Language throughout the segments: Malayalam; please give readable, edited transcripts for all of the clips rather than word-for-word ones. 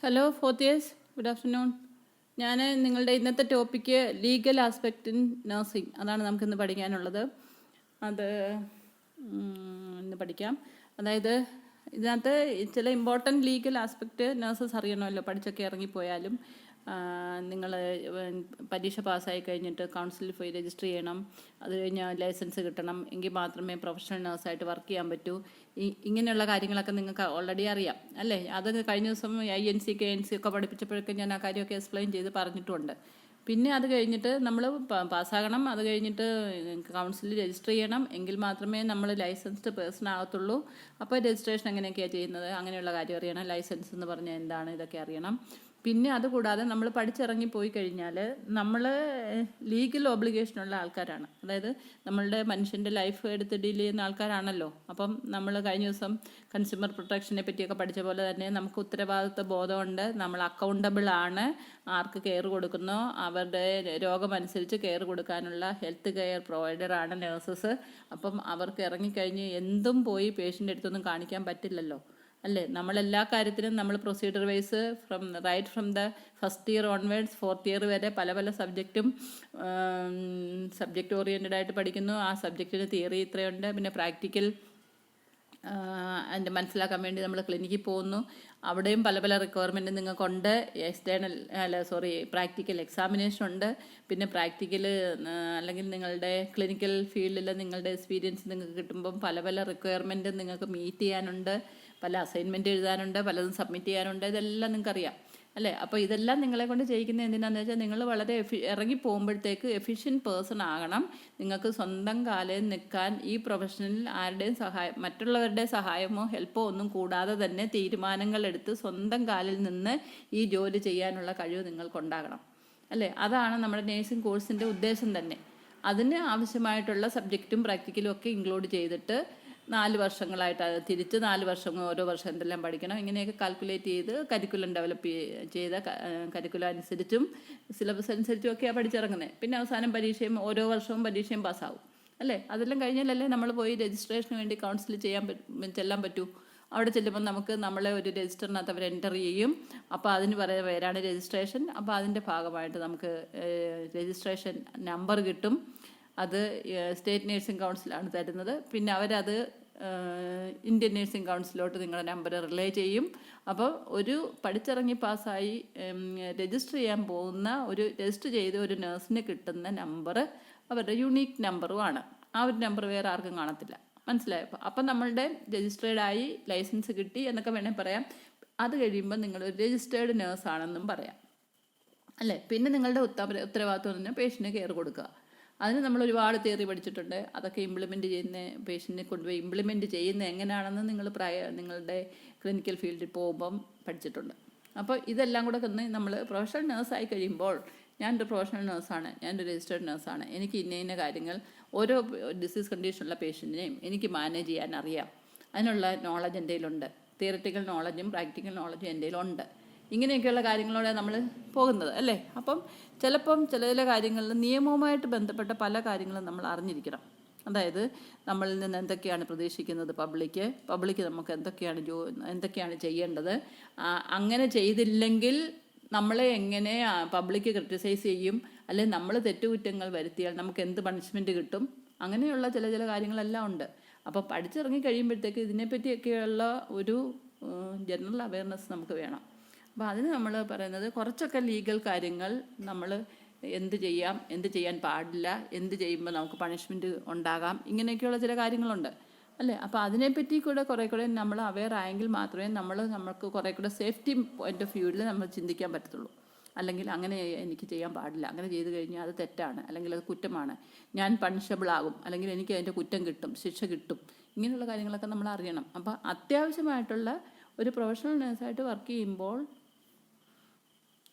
Hello fourth years, good afternoon. ഞാൻ നിങ്ങളുടെ ഇന്നത്തെ topic legal aspect in nursing, അതാണ് നമുക്കിന്ന് പഠിക്കാനുള്ളത്. അത് ഇന്ന് പഠിക്കാം. അതായത് ഇതിനകത്ത് ചില ഇമ്പോർട്ടൻറ്റ് ലീഗൽ ആസ്പെക്റ്റ് നഴ്സസ് അറിയണമല്ലോ. പഠിച്ചൊക്കെ ഇറങ്ങിപ്പോയാലും നിങ്ങൾ പരീക്ഷ പാസ്സായി കഴിഞ്ഞിട്ട് കൗൺസിലിൽ പോയി രജിസ്റ്റർ ചെയ്യണം. അത് കഴിഞ്ഞ് ലൈസൻസ് കിട്ടണം. എങ്കിൽ മാത്രമേ പ്രൊഫഷണൽ നഴ്സായിട്ട് വർക്ക് ചെയ്യാൻ പറ്റൂ. ഇങ്ങനെയുള്ള കാര്യങ്ങളൊക്കെ നിങ്ങൾക്ക് ഓൾറെഡി അറിയാം അല്ലേ? അത് കഴിഞ്ഞ ദിവസം INC KNC ഒക്കെ പഠിപ്പിച്ചപ്പോഴൊക്കെ ഞാൻ ആ കാര്യമൊക്കെ എക്സ്പ്ലെയിൻ ചെയ്ത് പറഞ്ഞിട്ടുമുണ്ട്. പിന്നെ അത് കഴിഞ്ഞിട്ട് നമ്മൾ പാസ്സാകണം. അത് കഴിഞ്ഞിട്ട് കൗൺസിലിൽ രജിസ്റ്റർ ചെയ്യണം. എങ്കിൽ മാത്രമേ നമ്മൾ ലൈസൻസ്ഡ് പേഴ്സൺ ആകത്തുള്ളൂ. അപ്പോൾ രജിസ്ട്രേഷൻ എങ്ങനെയൊക്കെയാണ് ചെയ്യുന്നത്, അങ്ങനെയുള്ള കാര്യം അറിയണം. ലൈസൻസ് എന്ന് പറഞ്ഞാൽ എന്താണ്, ഇതൊക്കെ അറിയണം. പിന്നെ അതുകൂടാതെ നമ്മൾ പഠിച്ചിറങ്ങി പോയി കഴിഞ്ഞാൽ നമ്മൾ ലീഗൽ ഓബ്ലിഗേഷനുള്ള ആൾക്കാരാണ്. അതായത് നമ്മളുടെ മനുഷ്യൻ്റെ ലൈഫ് എടുത്ത് ഡീൽ ചെയ്യുന്ന ആൾക്കാരാണല്ലോ. അപ്പം നമ്മൾ കഴിഞ്ഞ ദിവസം കൺസ്യൂമർ പ്രൊട്ടക്ഷനെ പറ്റിയൊക്കെ പഠിച്ച പോലെ തന്നെ നമുക്ക് ഉത്തരവാദിത്വ ബോധമുണ്ട്. നമ്മൾ അക്കൗണ്ടബിൾ ആണ്. ആർക്ക് കെയർ കൊടുക്കുന്നോ അവരുടെ രോഗമനുസരിച്ച് കെയർ കൊടുക്കാനുള്ള ഹെൽത്ത് കെയർ പ്രൊവൈഡറാണ് നഴ്സസ്. അപ്പം അവർക്ക് ഇറങ്ങിക്കഴിഞ്ഞ് എന്തും പോയി പേഷ്യൻ്റെ അടുത്തൊന്നും കാണിക്കാൻ പറ്റില്ലല്ലോ അല്ലേ? നമ്മളെല്ലാ കാര്യത്തിനും നമ്മൾ procedure wise from the first year onwards fourth year വരെ പല പല സബ്ജക്റ്റും സബ്ജക്റ്റ് ഓറിയൻറ്റഡ് ആയിട്ട് പഠിക്കുന്നു. ആ സബ്ജക്റ്റിന് തിയറി ഇത്രയുണ്ട്. പിന്നെ പ്രാക്ടിക്കൽ അതിൻ്റെ മനസ്സിലാക്കാൻ വേണ്ടി നമ്മൾ ക്ലിനിക്കിൽ പോകുന്നു. അവിടെയും പല പല റിക്വയർമെൻറ്റ് നിങ്ങൾക്കുണ്ട്. പ്രാക്ടിക്കൽ എക്സാമിനേഷൻ ഉണ്ട്. പിന്നെ പ്രാക്ടിക്കൽ അല്ലെങ്കിൽ നിങ്ങളുടെ ക്ലിനിക്കൽ ഫീൽഡിൽ നിങ്ങളുടെ എക്സ്പീരിയൻസ് നിങ്ങൾക്ക് കിട്ടുമ്പം പല പല റിക്വയർമെൻറ്റ് നിങ്ങൾക്ക് മീറ്റ് ചെയ്യാനുണ്ട്. പല അസൈൻമെൻറ്റ് എഴുതാനുണ്ട്, പലതും സബ്മിറ്റ് ചെയ്യാനുണ്ട്. ഇതെല്ലാം നിങ്ങൾക്കറിയാം അല്ലേ? അപ്പോൾ ഇതെല്ലാം നിങ്ങളെ കൊണ്ട് ചെയ്യിക്കുന്നത് എന്തിനാണെന്ന് വെച്ചാൽ നിങ്ങൾ വളരെ ഇറങ്ങി പോകുമ്പോഴത്തേക്ക് എഫിഷ്യൻറ്റ് പേഴ്സൺ ആകണം. നിങ്ങൾക്ക് സ്വന്തം കാലിൽ നിൽക്കാൻ ഈ പ്രൊഫഷനിൽ ആരുടെയും മറ്റുള്ളവരുടെ സഹായമോ ഹെൽപ്പോ ഒന്നും കൂടാതെ തന്നെ തീരുമാനങ്ങളെടുത്ത് സ്വന്തം കാലിൽ നിന്ന് ഈ ജോലി ചെയ്യാനുള്ള കഴിവ് നിങ്ങൾക്കുണ്ടാകണം അല്ലേ? അതാണ് നമ്മുടെ നേഴ്സിംഗ് കോഴ്സിൻ്റെ ഉദ്ദേശം തന്നെ. അതിന് ആവശ്യമായിട്ടുള്ള സബ്ജക്റ്റും പ്രാക്ടിക്കലും ഒക്കെ ഇൻക്ലൂഡ് ചെയ്തിട്ട് 4 വർഷങ്ങളായിട്ട് അത് തിരിച്ച് 4 വർഷം ഓരോ വർഷം എന്തെല്ലാം പഠിക്കണം, ഇങ്ങനെയൊക്കെ കാൽക്കുലേറ്റ് ചെയ്ത് കരിക്കുലം ഡെവലപ്പ് ചെയ്ത കരിക്കുലം അനുസരിച്ചും സിലബസ് അനുസരിച്ചും ഒക്കെയാണ് പഠിച്ചിറങ്ങുന്നത്. പിന്നെ അവസാനം പരീക്ഷയും ഓരോ വർഷവും പരീക്ഷയും പാസ്സാവും അല്ലേ? അതെല്ലാം കഴിഞ്ഞാലല്ലേ നമ്മൾ പോയി രജിസ്ട്രേഷന് വേണ്ടി കൗൺസിൽ ചെല്ലാൻ പറ്റൂ. അവിടെ ചെല്ലുമ്പോൾ നമ്മളെ ഒരു രജിസ്റ്ററിനകത്ത് അവർ എൻ്റർ ചെയ്യും. അപ്പോൾ അതിന് പറയുന്ന പേരാണ് രജിസ്ട്രേഷൻ. അപ്പോൾ അതിൻ്റെ ഭാഗമായിട്ട് നമുക്ക് രജിസ്ട്രേഷൻ നമ്പർ കിട്ടും. അത് സ്റ്റേറ്റ് നേഴ്സിംഗ് കൗൺസിലാണ് തരുന്നത്. പിന്നെ അവരത് ഇന്ത്യൻ നേഴ്സിംഗ് കൗൺസിലോട്ട് നിങ്ങളുടെ നമ്പർ റിലേ ചെയ്യും. അപ്പോൾ ഒരു പഠിച്ചിറങ്ങി പാസ്സായി രജിസ്റ്റർ ചെയ്യാൻ പോകുന്ന രജിസ്റ്റർ ചെയ്ത ഒരു നഴ്സിന് കിട്ടുന്ന നമ്പർ അവരുടെ യുണീക്ക് നമ്പറുമാണ്. ആ ഒരു നമ്പർ വേറെ ആർക്കും കാണത്തില്ല. മനസ്സിലായപ്പോൾ? അപ്പം നമ്മളുടെ രജിസ്റ്റേർഡായി ലൈസൻസ് കിട്ടി എന്നൊക്കെ വേണമെങ്കിൽ പറയാം. അത് കഴിയുമ്പോൾ നിങ്ങളൊരു രജിസ്റ്റേർഡ് നേഴ്സാണെന്നും പറയാം അല്ലേ? പിന്നെ നിങ്ങളുടെ ഉത്തരവാദിത്വം എന്ന് പറഞ്ഞാൽ പേഷ്യൻറ്റിന് കെയർ കൊടുക്കുക. അതിന് നമ്മൾ ഒരുപാട് തിയറി പഠിച്ചിട്ടുണ്ട്. അതൊക്കെ ഇംപ്ലിമെൻറ്റ് ചെയ്യുന്ന പേഷ്യൻറ്റിനെ കൊണ്ടുപോയി ഇംപ്ലിമെൻറ്റ് ചെയ്യുന്ന എങ്ങനെയാണെന്ന് നിങ്ങളുടെ ക്ലിനിക്കൽ ഫീൽഡിൽ പോകുമ്പം പഠിച്ചിട്ടുണ്ട്. അപ്പോൾ ഇതെല്ലാം കൂടെ നമ്മൾ പ്രൊഫഷണൽ നേഴ്സായി കഴിയുമ്പോൾ ഞാനൊരു പ്രൊഫഷണൽ നേഴ്സാണ്, ഞാനൊരു രജിസ്റ്റേർഡ് നേഴ്സാണ്, എനിക്ക് ഇന്ന കാര്യങ്ങൾ ഓരോ ഡിസീസ് കണ്ടീഷനുള്ള പേഷ്യൻറ്റിനെയും എനിക്ക് മാനേജ് ചെയ്യാൻ അറിയാം. അതിനുള്ള നോളജ് എൻ്റെ കയ്യിലുണ്ട്. തിയറിറ്റിക്കൽ നോളജും പ്രാക്ടിക്കൽ നോളജും എൻ്റെ കയ്യിലുണ്ട്. ഇങ്ങനെയൊക്കെയുള്ള കാര്യങ്ങളോടെ നമ്മൾ പോകുന്നത് അല്ലേ? അപ്പം ചിലപ്പം ചില കാര്യങ്ങളിൽ നിയമവുമായിട്ട് ബന്ധപ്പെട്ട പല കാര്യങ്ങളും നമ്മൾ അറിഞ്ഞിരിക്കണം. അതായത് നമ്മളിൽ നിന്ന് എന്തൊക്കെയാണ് പ്രതീക്ഷിക്കുന്നത് പബ്ലിക്ക് നമുക്ക് എന്തൊക്കെയാണ് ചെയ്യേണ്ടത്, അങ്ങനെ ചെയ്തില്ലെങ്കിൽ നമ്മളെ എങ്ങനെ പബ്ലിക്ക് ക്രിറ്റിസൈസ് ചെയ്യും, അല്ലെങ്കിൽ നമ്മൾ തെറ്റുകുറ്റങ്ങൾ വരുത്തിയാൽ നമുക്ക് എന്ത് പണിഷ്മെൻറ്റ് കിട്ടും, അങ്ങനെയുള്ള ചില കാര്യങ്ങളെല്ലാം ഉണ്ട്. അപ്പോൾ പഠിച്ചിറങ്ങി കഴിയുമ്പോഴത്തേക്ക് ഇതിനെപ്പറ്റിയൊക്കെയുള്ള ഒരു ജനറൽ അവയർനെസ് നമുക്ക് വേണം. അപ്പോൾ അതിന് നമ്മൾ പറയുന്നത് കുറച്ചൊക്കെ ലീഗൽ കാര്യങ്ങൾ നമ്മൾ എന്ത് ചെയ്യാൻ പാടില്ല, എന്ത് ചെയ്യുമ്പോൾ നമുക്ക് പണിഷ്മെൻറ്റ് ഉണ്ടാകാം, ഇങ്ങനെയൊക്കെയുള്ള ചില കാര്യങ്ങളുണ്ട് അല്ലേ? അപ്പോൾ അതിനെപ്പറ്റി കുറേ കൂടെ നമ്മൾ അവെയർ ആയെങ്കിൽ മാത്രമേ നമുക്ക് കുറേ കൂടെ സേഫ്റ്റി പോയിൻ്റ് ഓഫ് വ്യൂവിൽ നമ്മൾ ചിന്തിക്കാൻ പറ്റത്തുള്ളൂ. അല്ലെങ്കിൽ അങ്ങനെ എനിക്ക് ചെയ്യാൻ പാടില്ല, അങ്ങനെ ചെയ്ത് കഴിഞ്ഞാൽ അത് തെറ്റാണ്, അല്ലെങ്കിൽ അത് കുറ്റമാണ്, ഞാൻ പണിഷബിൾ ആകും, അല്ലെങ്കിൽ എനിക്ക് അതിൻ്റെ കുറ്റം കിട്ടും, ശിക്ഷ കിട്ടും, ഇങ്ങനെയുള്ള കാര്യങ്ങളൊക്കെ നമ്മൾ അറിയണം. അപ്പോൾ അത്യാവശ്യമായിട്ടുള്ള ഒരു പ്രൊഫഷണൽ നേഴ്സായിട്ട് വർക്ക് ചെയ്യുമ്പോൾ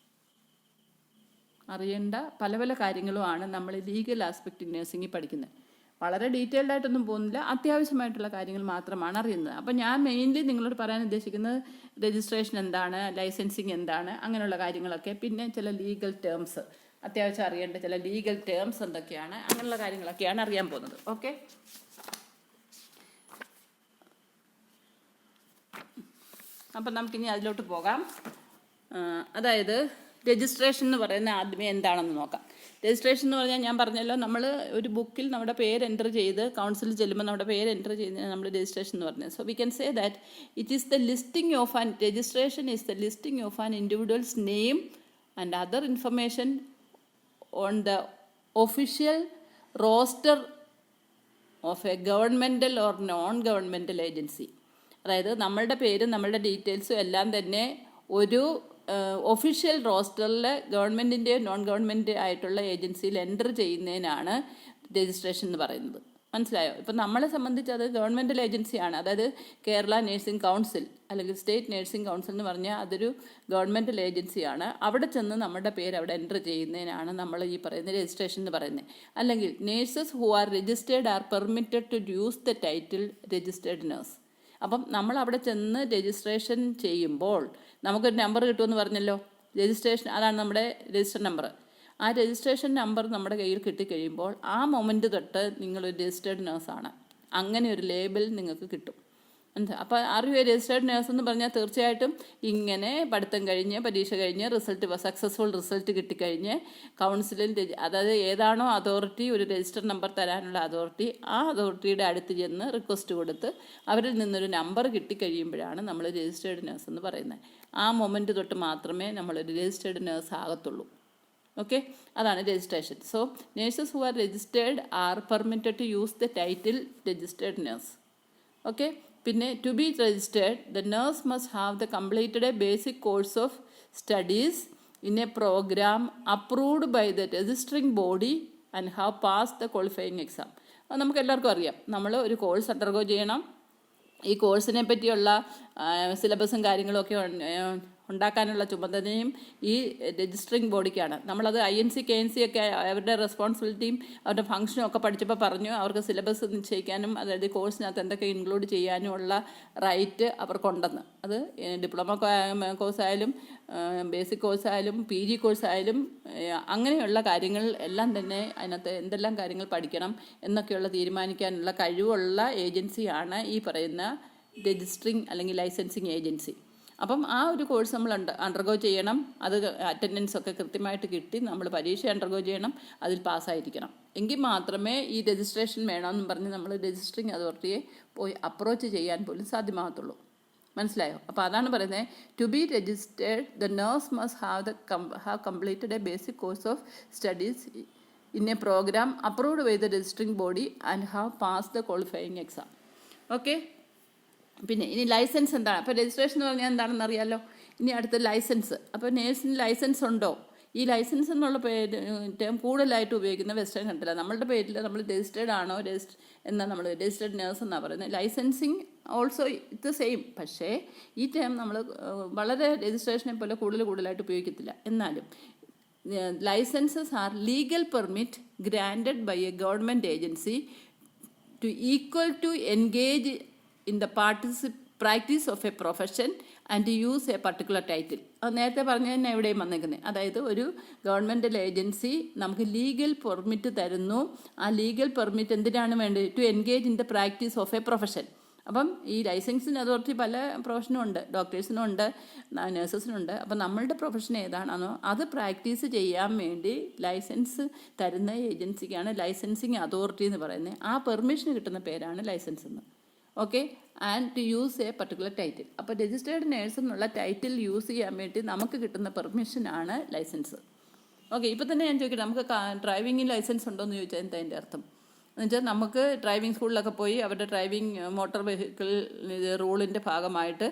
അറിയേണ്ട പല പല കാര്യങ്ങളുമാണ് നമ്മൾ ലീഗൽ ആസ്പെക്റ്റ് നേഴ്സിംഗിൽ പഠിക്കുന്നത്. വളരെ ഡീറ്റെയിൽഡ് ആയിട്ടൊന്നും പോകുന്നില്ല, അത്യാവശ്യമായിട്ടുള്ള കാര്യങ്ങൾ മാത്രമാണ് അറിയുന്നത്. അപ്പം ഞാൻ മെയിൻലി നിങ്ങളോട് പറയാൻ ഉദ്ദേശിക്കുന്നത് രജിസ്ട്രേഷൻ എന്താണ്, ലൈസൻസിങ് എന്താണ്, അങ്ങനെയുള്ള കാര്യങ്ങളൊക്കെ. പിന്നെ ചില ലീഗൽ ടേംസ്, അത്യാവശ്യം അറിയേണ്ട ചില ലീഗൽ ടേംസ് എന്തൊക്കെയാണ്, അങ്ങനെയുള്ള കാര്യങ്ങളൊക്കെയാണ് അറിയാൻ പോകുന്നത്. ഓക്കെ, അപ്പം നമുക്കിനി അതിലോട്ട് പോകാം. അതായത് രജിസ്ട്രേഷൻ എന്ന് പറയുന്ന ആദ്യമേ എന്താണെന്ന് നോക്കാം. രജിസ്ട്രേഷൻ എന്ന് പറഞ്ഞാൽ ഞാൻ പറഞ്ഞല്ലോ, നമ്മൾ ഒരു ബുക്കിൽ നമ്മുടെ പേര് എൻ്റർ ചെയ്ത് കൗൺസിലിൽ ചെല്ലുമ്പോൾ നമ്മുടെ പേര് എൻ്റർ ചെയ്യുന്നതിന് നമ്മൾ രജിസ്ട്രേഷൻ എന്ന് പറഞ്ഞത്. So we can say that it is the listing of an registration is the listing of an individual's name and other information on the official roster of a governmental or non governmental agency. അതായത് നമ്മളുടെ പേരും നമ്മളുടെ ഡീറ്റെയിൽസും എല്ലാം തന്നെ ഒരു ഒഫീഷ്യൽ റോസ്റ്ററിൽ ഗവൺമെൻറ്റിൻ്റെയോ നോൺ ഗവൺമെൻറ് ആയിട്ടുള്ള ഏജൻസിയിൽ എൻ്റർ ചെയ്യുന്നതിനാണ് രജിസ്ട്രേഷൻ എന്ന് പറയുന്നത്. മനസ്സിലായോ? ഇപ്പം നമ്മളെ സംബന്ധിച്ച് അത് ഗവൺമെൻറ്റൽ ഏജൻസിയാണ്. അതായത് കേരള നേഴ്സിംഗ് കൗൺസിൽ അല്ലെങ്കിൽ സ്റ്റേറ്റ് നേഴ്സിംഗ് കൗൺസിൽ എന്ന് പറഞ്ഞാൽ അതൊരു ഗവൺമെൻറ്റൽ ഏജൻസിയാണ്. അവിടെ ചെന്ന് നമ്മുടെ പേര് അവിടെ എൻ്റർ ചെയ്യുന്നതിനാണ് നമ്മൾ ഈ പറയുന്ന രജിസ്ട്രേഷൻ എന്ന് പറയുന്നത്. അല്ലെങ്കിൽ nurses who are registered are permitted to use the title registered nurse. അപ്പം നമ്മൾ അവിടെ ചെന്ന് രജിസ്ട്രേഷൻ ചെയ്യുമ്പോൾ നമുക്കൊരു നമ്പർ കിട്ടുമെന്ന് പറഞ്ഞല്ലോ, രജിസ്ട്രേഷൻ, അതാണ് നമ്മുടെ രജിസ്റ്റർ നമ്പർ. ആ രജിസ്ട്രേഷൻ നമ്പർ നമ്മുടെ കയ്യിൽ കിട്ടിക്കഴിയുമ്പോൾ ആ മൊമെൻ്റ് തൊട്ട് നിങ്ങളൊരു രജിസ്റ്റേർഡ് നേഴ്സാണ്. അങ്ങനെ ഒരു ലേബൽ നിങ്ങൾക്ക് കിട്ടും. എന്താ അപ്പോൾ are you A registered nurse എന്ന് പറഞ്ഞാൽ തീർച്ചയായിട്ടും ഇങ്ങനെ പഠിത്തം കഴിഞ്ഞ് പരീക്ഷ കഴിഞ്ഞ് സക്സസ്ഫുൾ റിസൾട്ട് കിട്ടിക്കഴിഞ്ഞ് കൗൺസിലിൽ, അതായത് ഏതാണോ അതോറിറ്റി ഒരു രജിസ്റ്റർ നമ്പർ തരാനുള്ള അതോറിറ്റി, ആ അതോറിറ്റിയുടെ അടുത്ത് ചെന്ന് റിക്വസ്റ്റ് കൊടുത്ത് അവരിൽ നിന്നൊരു നമ്പർ കിട്ടിക്കഴിയുമ്പോഴാണ് നമ്മൾ രജിസ്റ്റേർഡ് നേഴ്സ് എന്ന് പറയുന്നത്. ആ മൊമെൻ്റ് തൊട്ട് മാത്രമേ നമ്മളൊരു രജിസ്റ്റേർഡ് നേഴ്സ് ആകത്തുള്ളൂ. ഓക്കെ, അതാണ് registration. So nurses who are registered are permitted to use the title registered nurse. Okay, പിന്നെ to be registered the nurse must have the completed a basic course of studies in a program approved by the registering body and have pass the qualifying exam. അത് നമുക്ക് എല്ലാവർക്കും അറിയാം. നമ്മൾ ഒരു കോഴ്സ് അണ്ടർഗോ ചെയ്യണം. ഈ കോഴ്സിനെ പറ്റിയുള്ള സിലബസും കാര്യങ്ങളൊക്കെ ഉണ്ടാക്കാനുള്ള ചുമതലയും ഈ രജിസ്റ്ററിംഗ് ബോഡിക്കാണ്. നമ്മളത് INC KNC ഒക്കെ അവരുടെ റെസ്പോൺസിബിലിറ്റിയും അവരുടെ ഫംഗ്ഷനും ഒക്കെ പഠിച്ചപ്പോൾ പറഞ്ഞു, അവർക്ക് സിലബസ് നിശ്ചയിക്കാനും അതായത് കോഴ്സിനകത്ത് എന്തൊക്കെ ഇൻക്ലൂഡ് ചെയ്യാനുമുള്ള റൈറ്റ് അവർക്കുണ്ടെന്ന്. അത് ഡിപ്ലോമ കോഴ്സായാലും ബേസിക് കോഴ്സായാലും PG കോഴ്സായാലും അങ്ങനെയുള്ള കാര്യങ്ങൾ എല്ലാം തന്നെ അതിനകത്ത് എന്തെല്ലാം കാര്യങ്ങൾ പഠിക്കണം എന്നൊക്കെയുള്ള തീരുമാനിക്കാനുള്ള കഴിവുള്ള ഏജൻസിയാണ് ഈ പറയുന്ന രജിസ്ട്രിങ് അല്ലെങ്കിൽ ലൈസൻസിങ് ഏജൻസി. അപ്പം ആ ഒരു കോഴ്സ് നമ്മൾ അണ്ടർഗോ ചെയ്യണം. അത് അറ്റൻഡൻസ് ഒക്കെ കൃത്യമായിട്ട് കിട്ടി നമ്മൾ പരീക്ഷ അണ്ടർഗോ ചെയ്യണം, അതിൽ പാസ്സായിരിക്കണം. എങ്കിൽ മാത്രമേ ഈ രജിസ്ട്രേഷൻ വേണമെന്നും പറഞ്ഞ് നമ്മൾ രജിസ്ട്രിങ് അതോറിറ്റിയെ പോയി അപ്രോച്ച് ചെയ്യാൻ പോലും സാധ്യമാകത്തുള്ളൂ. മനസ്സിലായോ? അപ്പോൾ അതാണ് പറയുന്നത്, to be registered the nurse must have completed a basic course of studies in a program approved by the registering body and have pass the qualifying exam. Okay, പിന്നെ ഇനി ലൈസൻസ് എന്താണ്? അപ്പോൾ രജിസ്ട്രേഷൻ എന്ന് പറഞ്ഞാൽ എന്താണെന്ന് അറിയാമല്ലോ. ഇനി അടുത്ത ലൈസൻസ്. അപ്പോൾ നേഴ്സിന് ലൈസൻസ് ഉണ്ടോ? ഈ ലൈസൻസ് എന്നുള്ള ടേം കൂടുതലായിട്ട് ഉപയോഗിക്കുന്ന വെസ്റ്റേൺ കൺട്രിയിലാണ്. നമ്മളുടെ പേരിൽ നമ്മൾ രജിസ്റ്റേർഡ് ആണോ എന്നാൽ നമ്മൾ രജിസ്റ്റേർഡ് നേഴ്സ് എന്നാണ് പറയുന്നത്. ലൈസൻസിങ് ഓൾസോ ഇത് സെയിം. പക്ഷേ ഈ ടേം നമ്മൾ വളരെ രജിസ്ട്രേഷനെ പോലെ കൂടുതലായിട്ട് ഉപയോഗിക്കത്തില്ല. എന്നാലും licences are legal permit granted by a government agency to equal to engage in the practice of a profession and to use a particular title. അത് നേരത്തെ പറഞ്ഞു തന്നെ എവിടെയും വന്നേക്കുന്നത്. അതായത് ഒരു ഗവൺമെൻറ്റൽ ഏജൻസി നമുക്ക് ലീഗൽ പെർമിറ്റ് തരുന്നു. ആ ലീഗൽ പെർമിറ്റ് എന്തിനാണ് വേണ്ടത്? To engage in the practice of a profession. അപ്പം ഈ ലൈസൻസിന് അതോറിറ്റി പല പ്രൊഫഷനും ഉണ്ട്, ഡോക്ടേഴ്സിനും ഉണ്ട്, നഴ്സസിനുണ്ട്. അപ്പം നമ്മളുടെ പ്രൊഫഷൻ ഏതാണെന്നോ അത് പ്രാക്ടീസ് ചെയ്യാൻ വേണ്ടി ലൈസൻസ് തരുന്ന ഏജൻസിക്കാണ് ലൈസൻസിങ് അതോറിറ്റി എന്ന് പറയുന്നത്. ആ പെർമിഷന് കിട്ടുന്ന പേരാണ് ലൈസൻസ് എന്ന്. Okay, and to use a particular title. അപ്പോൾ രജിസ്റ്റേർഡ് നേഴ്സ് എന്നുള്ള ടൈറ്റിൽ യൂസ് ചെയ്യാൻ വേണ്ടി നമുക്ക് കിട്ടുന്ന പെർമിഷനാണ് ലൈസൻസ്. ഓക്കെ, ഇപ്പോൾ തന്നെ ഞാൻ ചോദിക്കട്ടെ, നമുക്ക് ഡ്രൈവിംഗ് ലൈസൻസ് ഉണ്ടോ എന്ന് ചോദിച്ചാൽ എന്താ അതിൻ്റെ അർത്ഥം? എന്നുവെച്ചാൽ നമുക്ക് ഡ്രൈവിംഗ് സ്കൂളിലൊക്കെ പോയി അവരുടെ ഡ്രൈവിംഗ് മോട്ടോർ വെഹിക്കിൾ റൂളിൻ്റെ ഭാഗമായിട്ട്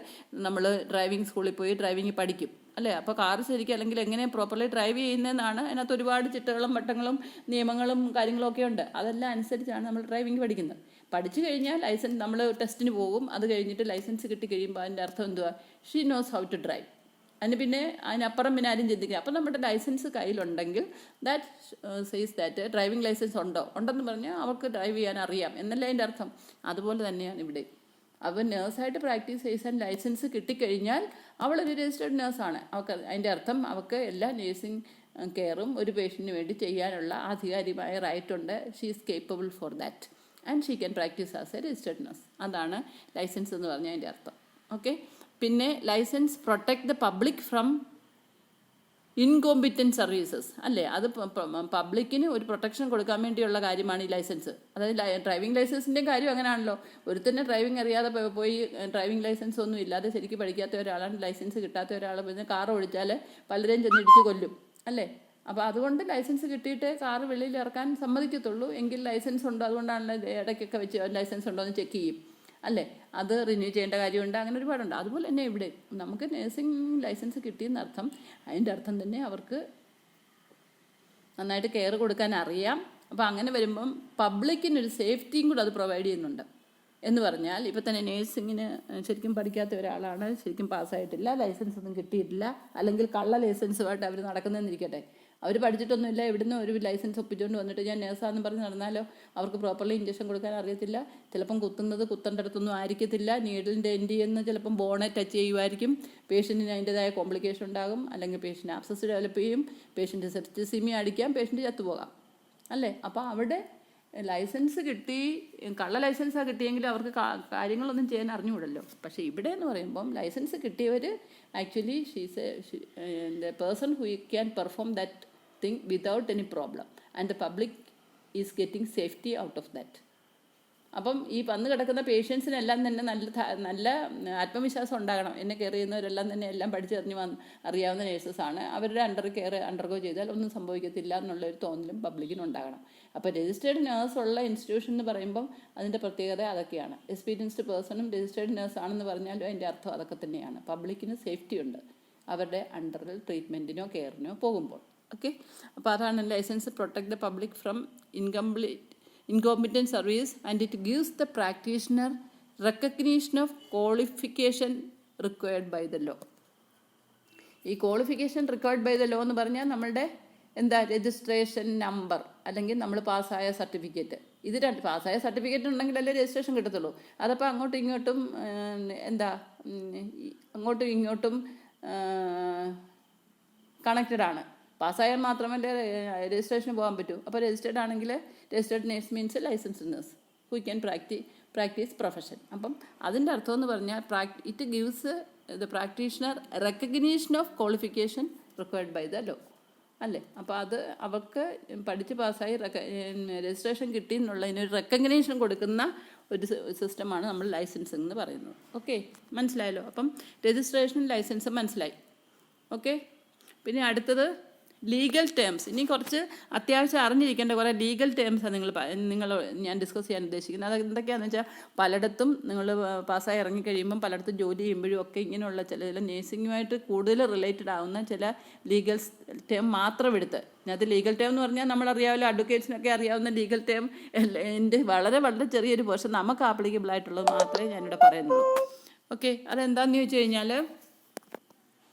നമ്മൾ ഡ്രൈവിംഗ് സ്കൂളിൽ പോയി ഡ്രൈവിംഗ് പഠിക്കും അല്ലേ? അപ്പോൾ കാർ ശരിക്കും അല്ലെങ്കിൽ എങ്ങനെ പ്രോപ്പർലി ഡ്രൈവ് ചെയ്യുന്നതെന്നാണ്. അതിനകത്ത് ഒരുപാട് ചിട്ടകളും വട്ടങ്ങളും നിയമങ്ങളും കാര്യങ്ങളൊക്കെ ഉണ്ട്. അതെല്ലാം അനുസരിച്ചാണ് നമ്മൾ ഡ്രൈവിംഗ് പഠിക്കുന്നത്. പഠിച്ചു കഴിഞ്ഞാൽ ലൈസൻസ് നമ്മൾ ടെസ്റ്റിന് പോകും. അത് കഴിഞ്ഞിട്ട് ലൈസൻസ് കിട്ടിക്കഴിയുമ്പോൾ അതിൻ്റെ അർത്ഥം എന്തുവാ? She knows how to drive. അതിന് പിന്നെ അതിനപ്പുറം പിന്നെ ആരും ചിന്തിക്കുക. അപ്പോൾ നമ്മുടെ ലൈസൻസ് കയ്യിലുണ്ടെങ്കിൽ that says that driving licence ഉണ്ടെന്ന് പറഞ്ഞാൽ അവർക്ക് ഡ്രൈവ് ചെയ്യാൻ അറിയാം എന്നല്ല അതിൻ്റെ അർത്ഥം. അതുപോലെ തന്നെയാണ് ഇവിടെ. അവൻ നേഴ്സായിട്ട് പ്രാക്ടീസ് ചെയ്യാൻ ലൈസൻസ് കിട്ടിക്കഴിഞ്ഞാൽ അവളൊരു രജിസ്റ്റേർഡ് നേഴ്സാണ്. അവൾക്ക് അതിൻ്റെ അർത്ഥം അവൾക്ക് എല്ലാ നേഴ്സിംഗ് കെയറും ഒരു പേഷ്യൻറ്റിന് വേണ്ടി ചെയ്യാനുള്ള ആധികാരികമായ റൈറ്റുണ്ട്. She is capable for that and she can practise as a registered nurse. അതാണ് ലൈസൻസ് എന്ന് പറഞ്ഞാൽ അതിൻ്റെ അർത്ഥം. ഓക്കെ, പിന്നെ licence protect the public from incompetent services അല്ലേ, അത് പബ്ലിക്കിന് ഒരു പ്രൊട്ടക്ഷൻ കൊടുക്കാൻ വേണ്ടിയുള്ള കാര്യമാണ് ഈ ലൈസൻസ്. അതായത് ഡ്രൈവിംഗ് ലൈസൻസിൻ്റെയും കാര്യം അങ്ങനെയാണല്ലോ. ഒരുത്തന്നെ ഡ്രൈവിംഗ് അറിയാതെ പോയി ഡ്രൈവിംഗ് ലൈസൻസ് ഒന്നും ഇല്ലാതെ ശരിക്കും പഠിക്കാത്ത ഒരാളാണ്, ലൈസൻസ് കിട്ടാത്ത ഒരാൾ പിന്നെ കാർ ഓടിച്ചാൽ പലരെയും ചെന്നിടിച്ച് കൊല്ലും അല്ലേ. അപ്പോൾ അതുകൊണ്ട് ലൈസൻസ് കിട്ടിയിട്ടേ കാറ് വെളിയിൽ ഇറക്കാൻ സമ്മതിക്കത്തുള്ളൂ. എങ്കിൽ ലൈസൻസ് ഉണ്ടോ, അതുകൊണ്ടാണല്ലോ ഇടയ്ക്കൊക്കെ വെച്ച് ലൈസൻസ് ഉണ്ടോ എന്ന് ചെക്ക് ചെയ്യും അല്ലേ. അത് റിന്യൂ ചെയ്യേണ്ട കാര്യമുണ്ട്, അങ്ങനെ ഒരുപാടുണ്ട്. അതുപോലെ തന്നെ ഇവിടെ നമുക്ക് നേഴ്സിംഗ് ലൈസൻസ് കിട്ടിയെന്നർത്ഥം അതിൻ്റെ അർത്ഥം തന്നെ അവർക്ക് നന്നായിട്ട് കെയർ കൊടുക്കാൻ അറിയാം. അപ്പോൾ അങ്ങനെ വരുമ്പം പബ്ലിക്കിനൊരു സേഫ്റ്റിയും കൂടെ അത് പ്രൊവൈഡ് ചെയ്യുന്നുണ്ട്. എന്ന് പറഞ്ഞാൽ ഇപ്പം തന്നെ നേഴ്സിങ്ങിന് ശരിക്കും പഠിക്കാത്ത ഒരാളാണ്, ശരിക്കും പാസ്സായിട്ടില്ല, ലൈസൻസ് ഒന്നും കിട്ടിയിട്ടില്ല, അല്ലെങ്കിൽ കള്ള ലൈസൻസുമായിട്ട് അവർ നടക്കുന്നതെന്നിരിക്കട്ടെ. അവർ പഠിച്ചിട്ടൊന്നുമില്ല, ഇവിടുന്ന് ഒരു ലൈസൻസ് ഒപ്പിച്ചുകൊണ്ട് വന്നിട്ട് ഞാൻ നേഴ്സാണെന്ന് പറഞ്ഞ് നടന്നാലോ അവർക്ക് പ്രോപ്പർലി ഇഞ്ചക്ഷൻ കൊടുക്കാൻ അറിയത്തില്ല. ചിലപ്പം കുത്തുന്നത് കുത്തേണ്ടടുത്തൊന്നും ആയിരിക്കത്തില്ല, നീഡിലിൻ്റെ എൻഡ് ചെയ്യുന്ന ചിലപ്പം ബോണെ ടച്ച് ചെയ്യുമായിരിക്കും, പേഷ്യൻറ്റിന് അതിൻ്റെതായ കോംപ്ലിക്കേഷൻ ഉണ്ടാകും, അല്ലെങ്കിൽ പേഷ്യൻ്റ് ആബ്സസ് ഡെവലപ്പ് ചെയ്യും, പേഷ്യൻ്റ് സെപ്റ്റിസിമി അടിക്കാം, പേഷ്യൻ്റ് ചത്തുപോകാം അല്ലേ. അപ്പോൾ അവിടെ ലൈസൻസ് കിട്ടി, കള്ള ലൈസൻസാണ് കിട്ടിയെങ്കിൽ അവർക്ക് കാര്യങ്ങളൊന്നും ചെയ്യാൻ അറിഞ്ഞുകൂടല്ലോ. പക്ഷേ ഇവിടെ എന്ന് പറയുമ്പം ലൈസൻസ് കിട്ടിയവർ actually the person who can perform that thing without any problem and the public is getting safety out of that. അപ്പം ഈ വന്ന് കിടക്കുന്ന പേഷ്യൻസിനെല്ലാം തന്നെ നല്ല ആത്മവിശ്വാസം ഉണ്ടാകണം. എന്നെ കെയർ ചെയ്യുന്നവരെല്ലാം തന്നെ എല്ലാം പഠിച്ചറിഞ്ഞ് അറിയാവുന്ന നേഴ്സസാണ്, അവരുടെ അണ്ടർഗോ ചെയ്താൽ ഒന്നും സംഭവിക്കത്തില്ല എന്നുള്ളൊരു തോന്നലും പബ്ലിക്കിനുണ്ടാകണം. അപ്പോൾ രജിസ്റ്റേർഡ് നേഴ്സ് ഉള്ള ഇൻസ്റ്റിറ്റ്യൂഷൻ എന്ന് പറയുമ്പം അതിൻ്റെ പ്രത്യേകത അതൊക്കെയാണ്. എക്സ്പീരിയൻസ്ഡ് പേഴ്സണും രജിസ്റ്റേർഡ് നേഴ്സ് ആണെന്ന് പറഞ്ഞാലും അതിൻ്റെ അർത്ഥം അതൊക്കെ തന്നെയാണ്. പബ്ലിക്കിന് സേഫ്റ്റി ഉണ്ട് അവരുടെ അണ്ടറിൽ ട്രീറ്റ്മെൻറ്റിനോ കെയറിനോ പോകുമ്പോൾ. ഓക്കെ, അപ്പോൾ അതാണ് licence protect the public from incompetent service and it gives the practitioner recognition of qualification required by the law. ഈ qualification required by the law എന്ന് പറഞ്ഞാൽ നമ്മളുടെ രജിസ്ട്രേഷൻ നമ്പർ അല്ലെങ്കിൽ നമ്മൾ പാസ്സായ സർട്ടിഫിക്കറ്റ്. ഇത് പാസ്സായ സർട്ടിഫിക്കറ്റ് ഉണ്ടെങ്കിലല്ലേ രജിസ്ട്രേഷൻ കിട്ടത്തുള്ളൂ. അതപ്പോൾ അങ്ങോട്ടും ഇങ്ങോട്ടും കണക്റ്റഡ് ആണ്. പാസ്സായാൽ മാത്രമല്ലേ രജിസ്ട്രേഷന് പോകാൻ പറ്റൂ. അപ്പോൾ രജിസ്റ്റേർഡ് ആണെങ്കിൽ registered nurse means licensed nurse who can practise profession. അപ്പം അതിൻ്റെ അർത്ഥം എന്ന് പറഞ്ഞാൽ it gives the practitioner recognition of qualification required by the law അല്ലേ. അപ്പോൾ അത് അവർക്ക് പഠിച്ച് പാസ്സായി രജിസ്ട്രേഷൻ കിട്ടി എന്നുള്ളതിനൊരു റെക്കഗ്നീഷൻ കൊടുക്കുന്ന ഒരു സിസ്റ്റമാണ് നമ്മൾ ലൈസൻസിങ് എന്ന് പറയുന്നത്. ഓക്കെ, മനസ്സിലായല്ലോ. അപ്പം രജിസ്ട്രേഷൻ ലൈസൻസ് മനസ്സിലായി. ഓക്കെ, പിന്നെ അടുത്തത് ലീഗൽ ടേംസ്. ഇനി കുറച്ച് അത്യാവശ്യം അറിഞ്ഞിരിക്കേണ്ട കുറേ ലീഗൽ ടേംസാണ് ഞാൻ ഡിസ്കസ് ചെയ്യാൻ ഉദ്ദേശിക്കുന്നത്. അത് എന്തൊക്കെയാണെന്ന് വെച്ചാൽ പലയിടത്തും നിങ്ങൾ പാസ്സായി ഇറങ്ങിക്കഴിയുമ്പം പലയിടത്തും ജോലി ചെയ്യുമ്പോഴും ഒക്കെ ഇങ്ങനെയുള്ള ചില നേഴ്സിങ്ങുമായിട്ട് കൂടുതൽ റിലേറ്റഡ് ആവുന്ന ചില ലീഗൽ ടേം മാത്രം എടുത്ത്, അതിനകത്ത് ലീഗൽ ടേം എന്ന് പറഞ്ഞാൽ നമ്മളറിയാമല്ലോ, അഡ്വക്കേറ്റ്സിനൊക്കെ അറിയാവുന്ന ലീഗൽ ടേം എൻ്റെ വളരെ വളരെ ചെറിയൊരു പോർഷൻ നമുക്ക് ആപ്ലിക്കബിൾ ആയിട്ടുള്ളത് മാത്രമേ ഞാനിവിടെ പറയുന്നുള്ളൂ. ഓക്കെ, അതെന്താണെന്ന് ചോദിച്ചു കഴിഞ്ഞാൽ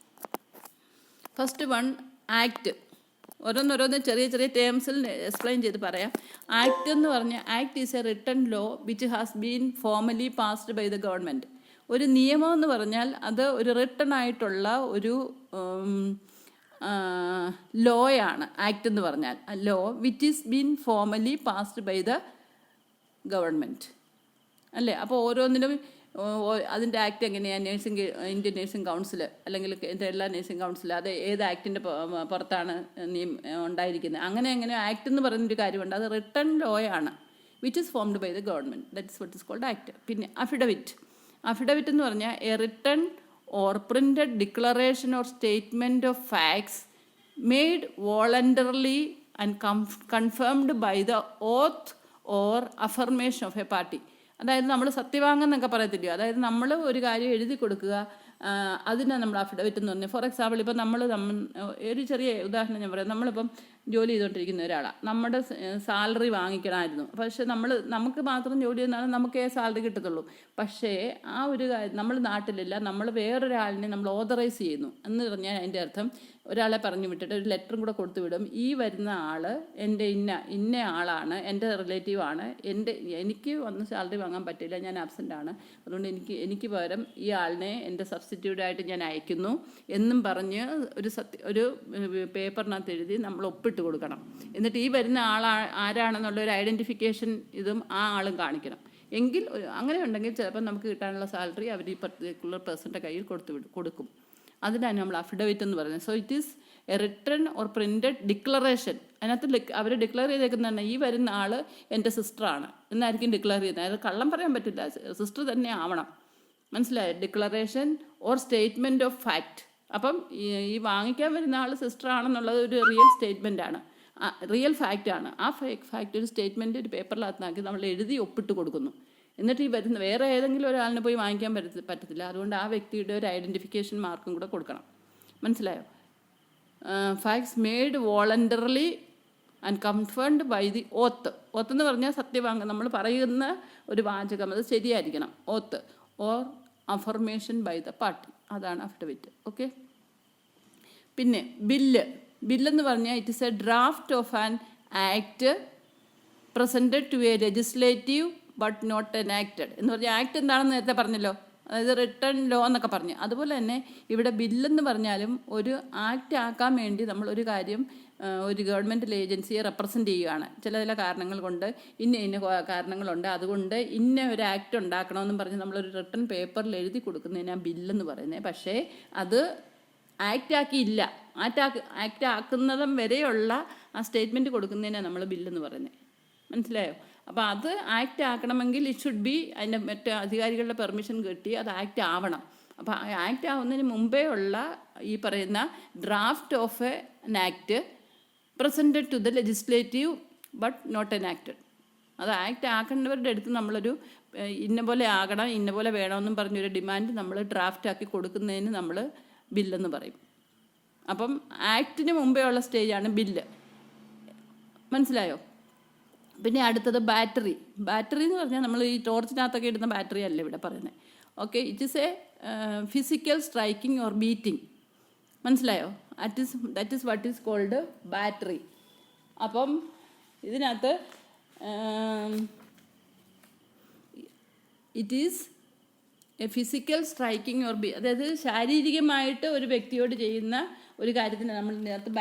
ഫസ്റ്റ് വൺ ആക്ട്. ഓരോന്നോരോന്ന് ചെറിയ ചെറിയ ടേംസിൽ എക്സ്പ്ലെയിൻ ചെയ്ത് പറയാം. ആക്ട് എന്ന് പറഞ്ഞാൽ act is a written law which has been formally passed by the government. ഒരു നിയമം എന്ന് പറഞ്ഞാൽ അത് ഒരു റിട്ടൺ ആയിട്ടുള്ള ഒരു ലോയാണ് ആക്ട് എന്ന് പറഞ്ഞാൽ. Law which is been formally passed by the government അല്ലേ. അപ്പോൾ ഓരോന്നിനും അതിൻ്റെ ആക്ട് എങ്ങനെയാണ്, ഇന്ത്യൻ നേഴ്സിംഗ് കൗൺസിൽ അല്ലെങ്കിൽ കേരള നേഴ്സിംഗ് കൗൺസിൽ, അത് ഏത് ആക്ടിൻ്റെ പുറത്താണ് ഉണ്ടായിരിക്കുന്നത്. അങ്ങനെ ആക്ട് എന്ന് പറയുന്നൊരു കാര്യമുണ്ട്. അത് റിട്ടൺ ലോയാണ് which is formed by the government. That is what is called act. പിന്നെ അഫിഡവിറ്റ് എന്ന് പറഞ്ഞാൽ a written or printed declaration or statement of facts made voluntarily and confirmed by the oath or affirmation of a party. അതായത് നമ്മൾ സത്യവാങ്കം എന്നൊക്കെ പറയത്തില്ലയോ, അതായത് നമ്മൾ ഒരു കാര്യം എഴുതി കൊടുക്കുക, അതിനാണ് നമ്മൾ അഫിഡവിറ്റ് എന്ന് പറഞ്ഞാൽ. ഫോർ എക്സാമ്പിൾ ഇപ്പോൾ നമ്മൾ ഒരു ചെറിയ ഉദാഹരണം ഞാൻ പറയാം. നമ്മളിപ്പം ജോലി ചെയ്തുകൊണ്ടിരിക്കുന്ന ഒരാളാണ്, നമ്മുടെ സാലറി വാങ്ങിക്കണമായിരുന്നു. പക്ഷേ നമുക്ക് മാത്രം ജോലി ചെയ്യുന്നതാണ് നമുക്കേ സാലറി കിട്ടത്തുള്ളൂ. പക്ഷേ ആ ഒരു കാര്യം നമ്മൾ നാട്ടിലില്ല, നമ്മൾ വേറൊരാളിനെ നമ്മൾ ഓതറൈസ് ചെയ്യുന്നു എന്ന് പറഞ്ഞാൽ അതിൻ്റെ അർത്ഥം ഒരാളെ പറഞ്ഞു വിട്ടിട്ട് ഒരു ലെറ്ററും കൂടെ കൊടുത്തു വിടും. ഈ വരുന്ന ആൾ എൻ്റെ ഇന്ന ആളാണ്, എൻ്റെ റിലേറ്റീവാണ്, എനിക്ക് വന്ന് സാലറി വാങ്ങാൻ പറ്റില്ല, ഞാൻ ആബ്സെൻ്റ് ആണ്, അതുകൊണ്ട് എനിക്ക് പകരം ഈ ആളിനെ എൻ്റെ സബ്സ്റ്റിറ്റ്യൂട്ടായിട്ട് ഞാൻ അയക്കുന്നു എന്നും പറഞ്ഞ് ഒരു പേപ്പറിനകത്ത് എഴുതി നമ്മൾ ഒപ്പിട്ട് കൊടുക്കണം. എന്നിട്ട് ഈ വരുന്ന ആൾ ആരാണെന്നുള്ള ഒരു ഐഡൻറ്റിഫിക്കേഷൻ ഇതും ആ ആളും കാണിക്കണം. എങ്കിൽ അങ്ങനെ ഉണ്ടെങ്കിൽ ചിലപ്പോൾ നമുക്ക് കിട്ടാനുള്ള സാലറി അവർ ഈ പർട്ടിക്കുലർ പേഴ്സൻ്റെ കയ്യിൽ കൊടുക്കും. അതിനാണ് നമ്മൾ അഫിഡവിറ്റ് എന്ന് പറയുന്നത്. So it is a written or printed declaration. അതിനകത്ത് അവർ ഡിക്ലെയർ ചെയ്തേക്കുന്നതാണ് ഈ വരുന്ന ആൾ എൻ്റെ സിസ്റ്ററാണ് എന്നായിരിക്കും ഡിക്ലെയർ ചെയ്യുന്നത്. അത് കള്ളം പറയാൻ പറ്റില്ല, സിസ്റ്റർ തന്നെ ആവണം. മനസ്സിലായോ? Declaration or statement of fact. അപ്പം ഈ വാങ്ങിക്കാൻ വരുന്ന ആൾ സിസ്റ്റർ ആണെന്നുള്ളത് ഒരു റിയൽ സ്റ്റേറ്റ്മെൻ്റ് ആണ്, റിയൽ ഫാക്റ്റ് ആണ്. ആ ഫാക്റ്റ് ഒരു സ്റ്റേറ്റ്മെൻറ്റ് ഒരു പേപ്പറിനകത്താക്കി നമ്മൾ എഴുതി ഒപ്പിട്ട് കൊടുക്കുന്നു. എന്നിട്ട് ഈ വരുന്ന വേറെ ഏതെങ്കിലും ഒരാളിനെ പോയി വാങ്ങിക്കാൻ പറ്റത്തില്ല. അതുകൊണ്ട് ആ വ്യക്തിയുടെ ഒരു ഐഡൻറ്റിഫിക്കേഷൻ മാർക്കും കൂടെ കൊടുക്കണം. മനസ്സിലായോ? Facts made voluntarily and confirmed by the oath. Oath എന്ന് പറഞ്ഞാൽ സത്യവാങ്മൂലം, നമ്മൾ പറയുന്ന ഒരു വാചകം അത് ശരിയായിരിക്കണം. Oath or affirmation by the party, അതാണ് അഫിഡവിറ്റ്. ഓക്കെ. പിന്നെ ബില്ലെന്ന് പറഞ്ഞാൽ it is a draft of an act presented to a legislative but not enacted എന്ന് പറഞ്ഞാൽ ആക്ട് എന്താണെന്ന് നേരത്തെ പറഞ്ഞല്ലോ, അതായത് റിട്ടേൺ ലോ എന്നൊക്കെ പറഞ്ഞ്. അതുപോലെ തന്നെ ഇവിടെ ബില്ലെന്ന് പറഞ്ഞാലും ഒരു ആക്ട് ആക്കാൻ വേണ്ടി നമ്മളൊരു കാര്യം ഒരു ഗവൺമെൻറ് ഏജൻസിയെ റെപ്രസെൻ്റ് ചെയ്യുകയാണ്. ചില കാരണങ്ങൾ കൊണ്ട് ഇന്ന കാരണങ്ങളുണ്ട്, അതുകൊണ്ട് ഇന്ന ഒരു ആക്ട് ഉണ്ടാക്കണമെന്നും പറഞ്ഞ് നമ്മളൊരു റിട്ടേൺ പേപ്പറിൽ എഴുതി കൊടുക്കുന്നതിനാണ് ബില്ലെന്ന് പറയുന്നത്. പക്ഷേ അത് ആക്ട് ആക്കിയില്ല, ആക്ട് ആക്കുന്നതും വരെയുള്ള ആ സ്റ്റേറ്റ്മെൻറ്റ് കൊടുക്കുന്നതിനാണ് നമ്മൾ ബില്ലെന്ന് പറയുന്നത്. മനസ്സിലായോ? അപ്പോൾ അത് ആക്ട് ആക്കണമെങ്കിൽ ഇറ്റ് ഷുഡ് ബി അതിൻ്റെ മറ്റ് അധികാരികളുടെ പെർമിഷൻ കിട്ടി അത് ആക്ട് ആവണം. അപ്പോൾ ആക്ട് ആവുന്നതിന് മുമ്പേ ഉള്ള ഈ പറയുന്ന draft of an act presented to the legislative but not enacted. അത് ആക്ട് ആക്കേണ്ടവരുടെ അടുത്ത് നമ്മളൊരു ഇന്ന പോലെ ആകണം, ഇന്ന പോലെ വേണമെന്നും പറഞ്ഞൊരു ഡിമാൻഡ് നമ്മൾ ഡ്രാഫ്റ്റ് ആക്കി കൊടുക്കുന്നതിന് നമ്മൾ ബില്ലെന്ന് പറയും. അപ്പം ആക്ടിന് മുമ്പേ ഉള്ള സ്റ്റേജാണ് ബില്ല്. മനസ്സിലായോ? പിന്നെ അടുത്തത് ബാറ്ററി എന്ന് പറഞ്ഞാൽ നമ്മൾ ഈ ടോർച്ചിനകത്തൊക്കെ ഇടുന്ന ബാറ്ററി അല്ല ഇവിടെ പറയുന്നത്. Okay. It is a physical striking or beating. മനസ്സിലായോ? That is what is called battery. അപ്പം ഇതിനകത്ത് it is a physical striking or അതായത് ശാരീരികമായിട്ട് ഒരു വ്യക്തിയോട് ചെയ്യുന്ന ഒരു കാര്യത്തിന് നമ്മൾ ഇതിനകത്ത്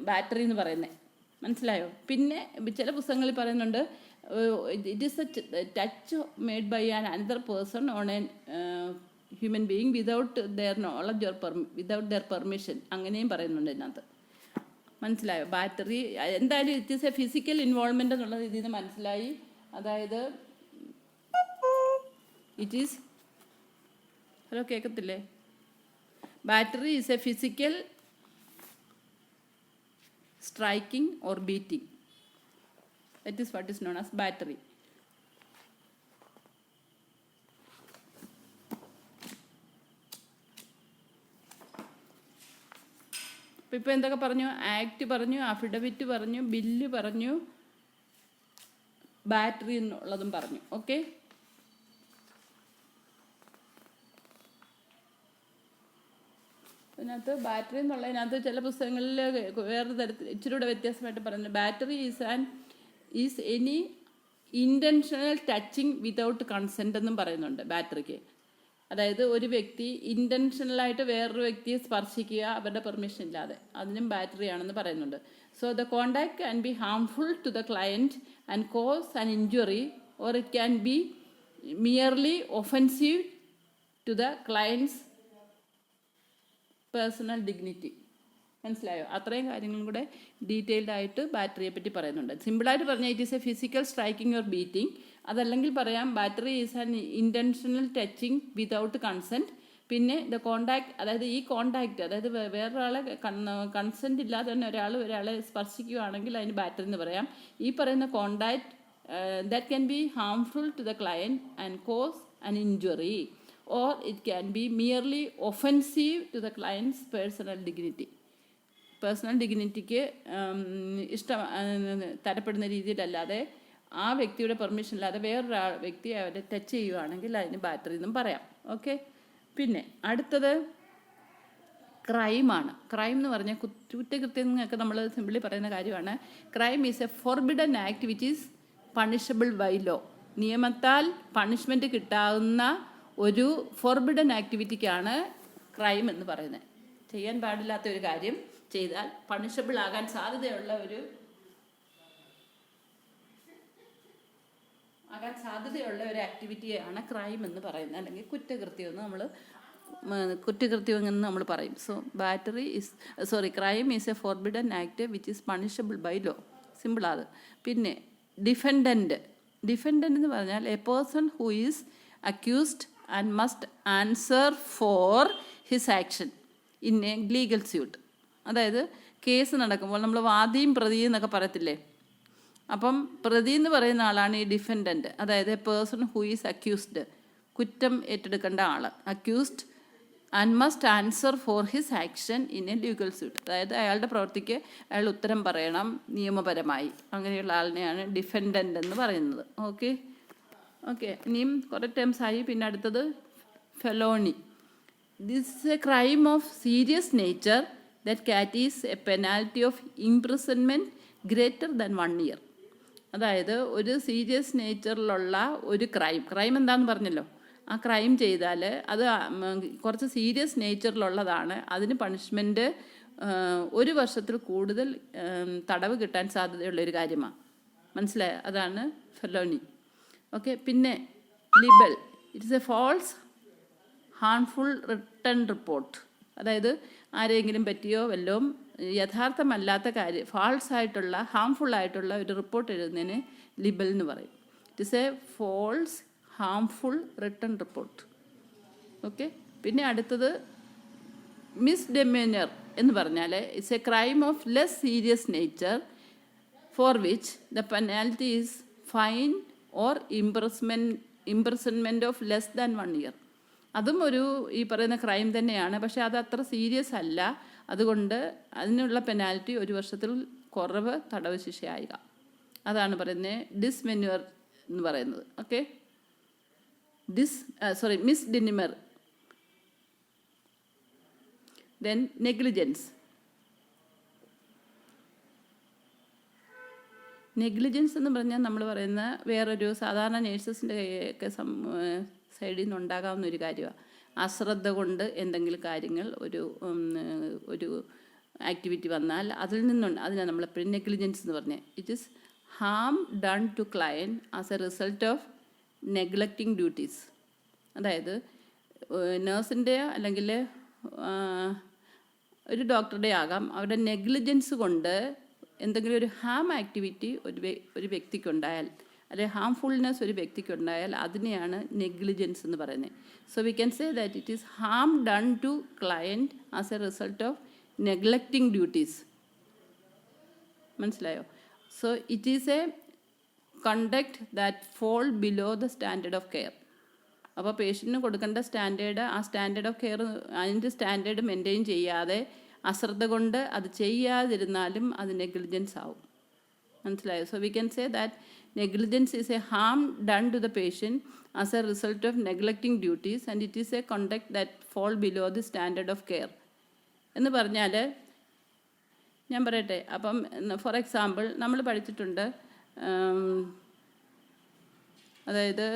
ബാറ്ററി എന്ന് പറയുന്നത്. മനസ്സിലായോ? പിന്നെ ചില പുസ്തകങ്ങളിൽ പറയുന്നുണ്ട് it is a touch made by an another person on an human being without their knowledge or without their permission, അങ്ങനെയും പറയുന്നുണ്ട് ഇതിനകത്ത്. മനസ്സിലായോ? ബാറ്ററി എന്തായാലും it is a physical involvement എന്നുള്ളത് ഇതിൽ നിന്ന് മനസ്സിലായി. അതായത് ഇറ്റ് ഈസ് ഹലോ കേൾക്കത്തില്ലേ? Battery is a physical striking or beating. That is what is known as battery. ഇപ്പോൾ എന്തൊക്കെ പറഞ്ഞു? ആക്ട് പറഞ്ഞു, അഫിഡവിറ്റ് പറഞ്ഞു, ബില്ല് പറഞ്ഞു, ബാറ്ററി എന്നുള്ളതും പറഞ്ഞു. ഓക്കെ. ഇതിനകത്ത് ബാറ്ററി എന്നുള്ളതിനകത്ത് ചില പുസ്തകങ്ങളിൽ വേറെ തരത്തിൽ ഇച്ചിരി കൂടെ വ്യത്യാസമായിട്ട് പറയുന്നത് battery is any intentional touching without consent എന്നും പറയുന്നുണ്ട് ബാറ്ററിക്ക്. അതായത് ഒരു വ്യക്തി ഇൻറ്റൻഷണലായിട്ട് വേറൊരു വ്യക്തിയെ സ്പർശിക്കുക അവരുടെ പെർമിഷൻ ഇല്ലാതെ, അതിനും ബാറ്ററി ആണെന്ന് പറയുന്നുണ്ട്. So the contact can be harmful to the client and cause an injury or it can be merely offensive to the client's personal dignity. മനസ്സിലായോ? അത്രയും കാര്യങ്ങളും കൂടെ ഡീറ്റെയിൽഡ് ആയിട്ട് ബാറ്ററിയെ പറ്റി പറയുന്നുണ്ട്. സിമ്പിളായിട്ട് പറഞ്ഞാൽ it is a physical striking or beating. അതല്ലെങ്കിൽ പറയാം battery is an intentional touching without consent. പിന്നെ ദ കോണ്ടാക്ട്, അതായത് ഈ കോണ്ടാക്ട്, അതായത് വേറൊരാളെ കൺസെൻറ്റ് ഇല്ലാതെ തന്നെ ഒരാളെ സ്പർശിക്കുകയാണെങ്കിൽ അതിന് ബാറ്ററി എന്ന് പറയാം. ഈ പറയുന്ന contact that can be harmful to the client and cause an injury or it can be merely offensive to the client's personal dignity. Personal ഡിഗ്നിറ്റിക്ക് തരപ്പെടുന്ന രീതിയിലല്ലാതെ ആ വ്യക്തിയുടെ പെർമിഷൻ ഇല്ലാതെ വേറൊരു വ്യക്തി അവരെ ടച്ച് ചെയ്യുകയാണെങ്കിൽ അതിന് ബാറ്ററി എന്നും പറയാം. ഓക്കെ. പിന്നെ അടുത്തത് ക്രൈമാണ്. ക്രൈം എന്ന് പറഞ്ഞാൽ കുറ്റകൃത്യങ്ങളൊക്കെ നമ്മൾ സിമ്പിളി പറയുന്ന കാര്യമാണ്. Crime is a forbidden act which is punishable by law. നിയമത്താൽ പണിഷ്മെൻറ്റ് കിട്ടാവുന്ന ഒരു ഫോർബിഡൻ ആക്ടിവിറ്റിക്കാണ് ക്രൈം എന്ന് പറയുന്നത്. ചെയ്യാൻ പാടില്ലാത്ത ഒരു കാര്യം ചെയ്താൽ പണിഷബിൾ ആകാൻ സാധ്യതയുള്ള ഒരു ആക്ടിവിറ്റിയാണ് ക്രൈം എന്ന് പറയുന്നത്, അല്ലെങ്കിൽ കുറ്റകൃത്യം എന്ന് നമ്മൾ കുറ്റകൃത്യം എന്ന് നമ്മൾ പറയും. So crime is a forbidden act which is punishable by law. സിമ്പിളാണ്. പിന്നെ ഡിഫെൻഡൻറ്റ് എന്ന് പറഞ്ഞാൽ a person who is accused and must answer for his action in a legal suit. അതായത് കേസ് നടക്കുമ്പോൾ നമ്മൾ വാദിയും പ്രതിയും എന്നൊക്കെ പറയത്തില്ലേ, അപ്പം പ്രതി എന്ന് പറയുന്ന ആളാണ് ഈ ഡിഫെൻഡൻറ്റ്. അതായത് a person who is accused, കുറ്റം ഏറ്റെടുക്കേണ്ട ആൾ, accused and must answer for his action in a legal suit. അതായത് അയാളുടെ പ്രവൃത്തിക്ക് അയാൾ ഉത്തരം പറയണം നിയമപരമായി. അങ്ങനെയുള്ള ആളിനെയാണ് ഡിഫെൻഡൻ്റ് എന്ന് പറയുന്നത്. ഓക്കെ ഇനിയും കുറേ ടേംസ് ആയി. പിന്നെ അടുത്തത് felony. This is a crime of serious nature that carries a penalty of imprisonment greater than 1 year. അതായത് ഒരു സീരിയസ് നേച്ചറിലുള്ള ഒരു ക്രൈം എന്താണെന്ന് പറഞ്ഞല്ലോ, ആ ക്രൈം ചെയ്താൽ അത് കുറച്ച് സീരിയസ് നേച്ചറിലുള്ളതാണ്. അതിന് പണിഷ്മെൻറ്റ് 1 വർഷത്തിൽ കൂടുതൽ തടവ് കിട്ടാൻ സാധ്യതയുള്ളൊരു കാര്യമാണ്. മനസ്സിലായോ? അതാണ് ഫെലോണി. പിന്നെ libel. It's a false harmful written report. അതായത് ആരെങ്കിലും പറ്റിയോ വല്ലതും യഥാർത്ഥമല്ലാത്ത കാര്യം, ഫാൾസ് ആയിട്ടുള്ള ഹാംഫുൾ ആയിട്ടുള്ള ഒരു റിപ്പോർട്ട് എഴുതുന്നതിന് ലിബൽ എന്ന് പറയും. It is a false harmful written report. പിന്നെ അടുത്തത് മിസ്ഡെമീനർ എന്ന് പറഞ്ഞാൽ it's a crime of less serious nature for which the penalty is fine or imprisonment of less than 1 year. അതും ഈ പറയുന്ന ക്രൈം തന്നെയാണ്, പക്ഷേ അത് അത്ര സീരിയസ് അല്ല. അതുകൊണ്ട് അതിനുള്ള പെനാൽറ്റി 1 വർഷത്തിൽ കുറവ് തടവ് ശിക്ഷയായിക. അതാണ് പറയുന്നത് ഡിസ്മെന്യൂർ എന്ന് പറയുന്നത്. മിസ്ഡെമീനർ. Then negligence. എന്ന് പറഞ്ഞാൽ നമ്മൾ പറയുന്ന വേറൊരു സാധാരണ നേഴ്സസിൻ്റെ ഒക്കെ സൈഡിൽ നിന്ന് ഉണ്ടാകാവുന്ന ഒരു കാര്യമാണ്. അശ്രദ്ധ കൊണ്ട് എന്തെങ്കിലും കാര്യങ്ങൾ ഒരു ആക്ടിവിറ്റി വന്നാൽ അതിനാണ് നമ്മളെപ്പോഴും നെഗ്ലിജൻസ് എന്ന് പറഞ്ഞത്. It is harm done to client as a result of neglecting duties. അതായത് നേഴ്സിൻ്റെ അല്ലെങ്കിൽ ഒരു ഡോക്ടറുടെ ആകാം, അവരുടെ നെഗ്ലിജൻസ് കൊണ്ട് എന്തെങ്കിലും ഒരു ഹാം ആക്ടിവിറ്റി ഒരു വ്യക്തിക്കുണ്ടായാൽ, അല്ലെങ്കിൽ ഹാംഫുൾനെസ് ഒരു വ്യക്തിക്കുണ്ടായാൽ അതിനെയാണ് നെഗ്ലിജൻസ് എന്ന് പറയുന്നത്. So we can say that it is harm done to client as a result of neglecting duties. മനസ്സിലായോ? So it is a conduct that fall below the standard of care. അപ്പോൾ പേഷ്യൻറ്റിന് കൊടുക്കേണ്ട സ്റ്റാൻഡേർഡ് ഓഫ് കെയർ, അതിൻ്റെ സ്റ്റാൻഡേർഡ് മെയിൻറ്റെയിൻ ചെയ്യാതെ അശ്രദ്ധ കൊണ്ട് അത് ചെയ്യാതിരുന്നാലും അത് നെഗ്ലിജൻസ് ആവും. മനസ്സിലായോ? So we can say that negligence is a harm done to the patient as a result of neglecting duties and it is a conduct that fall below the standard of care. എന്ന് പറഞ്ഞാൽ ഞാൻ പറയട്ടെ. അപ്പം ഫോർ എക്സാമ്പിൾ നമ്മൾ പഠിച്ചിട്ടുണ്ട്, അതായത്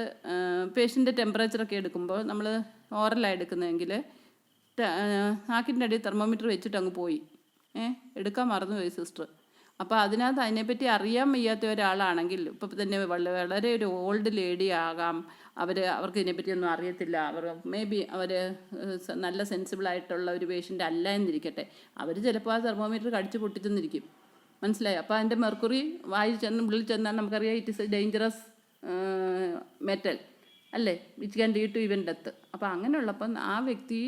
പേഷ്യൻ്റെ ടെമ്പറേച്ചറൊക്കെ എടുക്കുമ്പോൾ നമ്മൾ ഓറലാണ് എടുക്കുന്നതെങ്കിൽ നാക്കിൻ്റെ അടിയിൽ തെർമോമീറ്റർ വെച്ചിട്ട് അങ്ങ് പോയി, എടുക്കാൻ മറന്നുപോയി സിസ്റ്റർ. അപ്പോൾ അതിനെപ്പറ്റി അറിയാൻ വയ്യാത്ത ഒരാളാണെങ്കിൽ, ഇപ്പോൾ തന്നെ വളരെ ഒരു ഓൾഡ് ലേഡി ആകാം, അവർക്ക് ഇതിനെപ്പറ്റിയൊന്നും അറിയത്തില്ല, അവർ നല്ല സെൻസിബിളായിട്ടുള്ള ഒരു പേഷ്യൻ്റ് അല്ല എന്നിരിക്കട്ടെ, അവർ ചിലപ്പോൾ ആ തെർമോമീറ്റർ കടിച്ച് പൊട്ടിച്ചെന്നിരിക്കും. മനസ്സിലായി? അപ്പോൾ അതിൻ്റെ മെർക്കുറി ഉള്ളിൽ ചെന്നാൽ നമുക്കറിയാം it is a dangerous metal അല്ലേ, which can lead to even death. അപ്പോൾ അങ്ങനെയുള്ളപ്പം ആ വ്യക്തി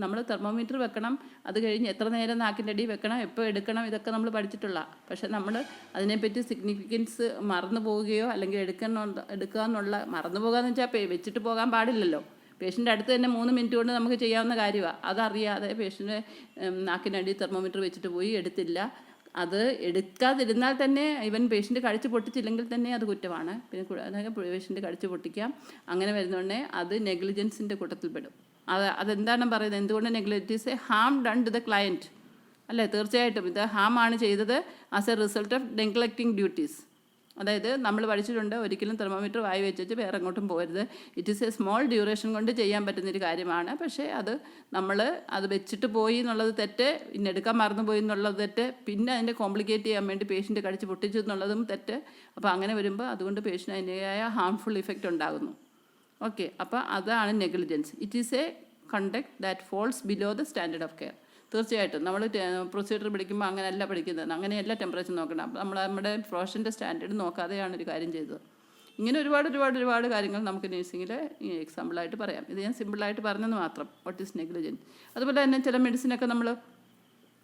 നമ്മൾ തെർമോമീറ്റർ വെക്കണം, അത് കഴിഞ്ഞ് എത്ര നേരം നാക്കിൻ്റെ അടി വെക്കണം, എപ്പോൾ എടുക്കണം, ഇതൊക്കെ നമ്മൾ പഠിച്ചിട്ടുള്ള. പക്ഷെ നമ്മൾ അതിനെപ്പറ്റി സിഗ്നിഫിക്കൻസ് മറന്നു പോവുകയോ അല്ലെങ്കിൽ എടുക്കുക എന്നുള്ള മറന്നു പോകുകയെന്ന് വെച്ചാൽ വെച്ചിട്ട് പോകാൻ പാടില്ലല്ലോ. പേഷ്യൻ്റെ അടുത്ത് തന്നെ 3 മിനിറ്റ് കൊണ്ട് നമുക്ക് ചെയ്യാവുന്ന കാര്യമാണ്. അതറിയാതെ പേഷ്യൻ്റെ നാക്കിനടി തെർമോമീറ്റർ വെച്ചിട്ട് പോയി എടുത്തില്ല. അത് എടുക്കാതിരുന്നാൽ തന്നെ ഇവൻ പേഷ്യൻ്റ് കടിച്ച് പൊട്ടിച്ചില്ലെങ്കിൽ തന്നെ അത് കുറ്റമാണ്. പിന്നെ പേഷ്യൻ്റ് കടിച്ച് പൊട്ടിക്കാം. അങ്ങനെ വരുന്നതുകൊണ്ടേ അത് നെഗ്ലിജൻസിൻ്റെ കൂട്ടത്തിൽപ്പെടും. അതെന്താണ് പറയുന്നത്? എന്തുകൊണ്ട് negligence harm done to the client അല്ലേ? തീർച്ചയായിട്ടും ഇത് ഹാം ആണ് ചെയ്തത് as a result of neglecting duties. അതായത് നമ്മൾ പഠിച്ചിട്ടുണ്ട്, ഒരിക്കലും തെർമോമീറ്റർ വായി വെച്ചിട്ട് വേറെ എങ്ങോട്ടും പോകരുത്. It is A small duration കൊണ്ട് ചെയ്യാൻ പറ്റുന്നൊരു കാര്യമാണ്. പക്ഷേ അത് വെച്ചിട്ട് പോയി എന്നുള്ളത് തെറ്റ്, പിന്നെ എടുക്കാൻ മറന്നു പോയി എന്നുള്ളത് തെറ്റ്, പിന്നെ അതിൻ്റെ കോംപ്ലിക്കേറ്റ് ചെയ്യാൻ വേണ്ടി പേഷ്യൻ്റ് കടിച്ച് പൊട്ടിച്ചു എന്നുള്ളതും തെറ്റ്. അപ്പോൾ അങ്ങനെ വരുമ്പോൾ അതുകൊണ്ട് പേഷ്യൻ്റ് അതിൻ്റെതായ ഹാംഫുൾ ഇഫക്റ്റ് ഉണ്ടാകുന്നു. അപ്പോൾ അതാണ് negligence. It is a conduct that falls below the standard of care. തീർച്ചയായിട്ടും നമ്മൾ പ്രൊസീജിയർ പഠിക്കുമ്പോൾ അങ്ങനെയല്ല പഠിക്കുന്നത്, അങ്ങനെയല്ല ടെമ്പറേച്ചർ നോക്കണം. അപ്പോൾ നമ്മുടെ പ്രൊഫഷൻ്റെ സ്റ്റാൻഡേർഡ് നോക്കാതെയാണ് ഒരു കാര്യം ചെയ്തത്. ഇങ്ങനെ ഒരുപാട് കാര്യങ്ങൾ നമുക്ക് നേഴ്സിങ്ങിൽ എക്സാമ്പിളായിട്ട് പറയാം. ഇത് ഞാൻ സിമ്പിളായിട്ട് പറഞ്ഞെന്ന് മാത്രം. What is negligence. അതുപോലെ തന്നെ ചില മെഡിസിനൊക്കെ നമ്മൾ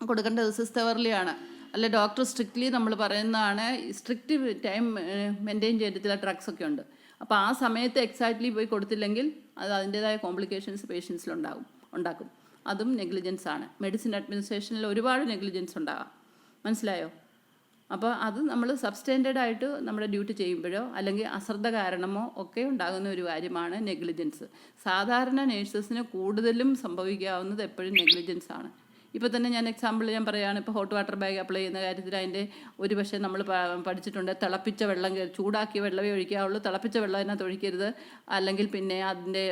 കൊടുക്കേണ്ടത് സിസ്റ്റവർലിയാണ്, അല്ലെ ഡോക്ടർ സ്ട്രിക്ട്ലി നമ്മൾ പറയുന്നതാണ്. സ്ട്രിക്റ്റ് ടൈം മെയിൻറ്റെയിൻ ചെയ്യേണ്ട ചില ഡ്രഗ്സൊക്കെ ഉണ്ട്. അപ്പോൾ ആ സമയത്ത് എക്സാക്ട്ലി പോയി കൊടുത്തില്ലെങ്കിൽ അത് അതിൻ്റേതായ കോംപ്ലിക്കേഷൻസ് ഉണ്ടാക്കും. അതും നെഗ്ലിജൻസ് ആണ്. മെഡിസിൻ അഡ്മിനിസ്ട്രേഷനിൽ ഒരുപാട് നെഗ്ലിജൻസ് ഉണ്ടാകാം. മനസ്സിലായോ? അപ്പോൾ അത് നമ്മൾ സബ്സ്റ്റാൻഡേർഡ് ആയിട്ട് നമ്മുടെ ഡ്യൂട്ടി ചെയ്യുമ്പോഴോ അല്ലെങ്കിൽ അശ്രദ്ധ കാരണമോ ഒക്കെ ഉണ്ടാകുന്ന ഒരു കാര്യമാണ് നെഗ്ലിജൻസ്. സാധാരണ നേഴ്സസിന് കൂടുതലും സംഭവിക്കാവുന്നത് എപ്പോഴും നെഗ്ലിജൻസ് ആണ്. ഇപ്പോൾ തന്നെ ഞാൻ പറയുകയാണ്. ഇപ്പോൾ ഹോട്ട് വാട്ടർ ബാഗ് അപ്ലൈ ചെയ്യുന്ന കാര്യത്തിൽ അതിൻ്റെ ഒരു പക്ഷേ നമ്മൾ പഠിച്ചിട്ടുണ്ട്, തിളപ്പിച്ച വെള്ളം, ചൂടാക്കിയ വെള്ളമേ ഒഴിക്കാവുള്ളൂ, തിളപ്പിച്ച വെള്ളം അതിനകത്ത് ഒഴിക്കരുത്. അല്ലെങ്കിൽ പിന്നെ അതിൻ്റെ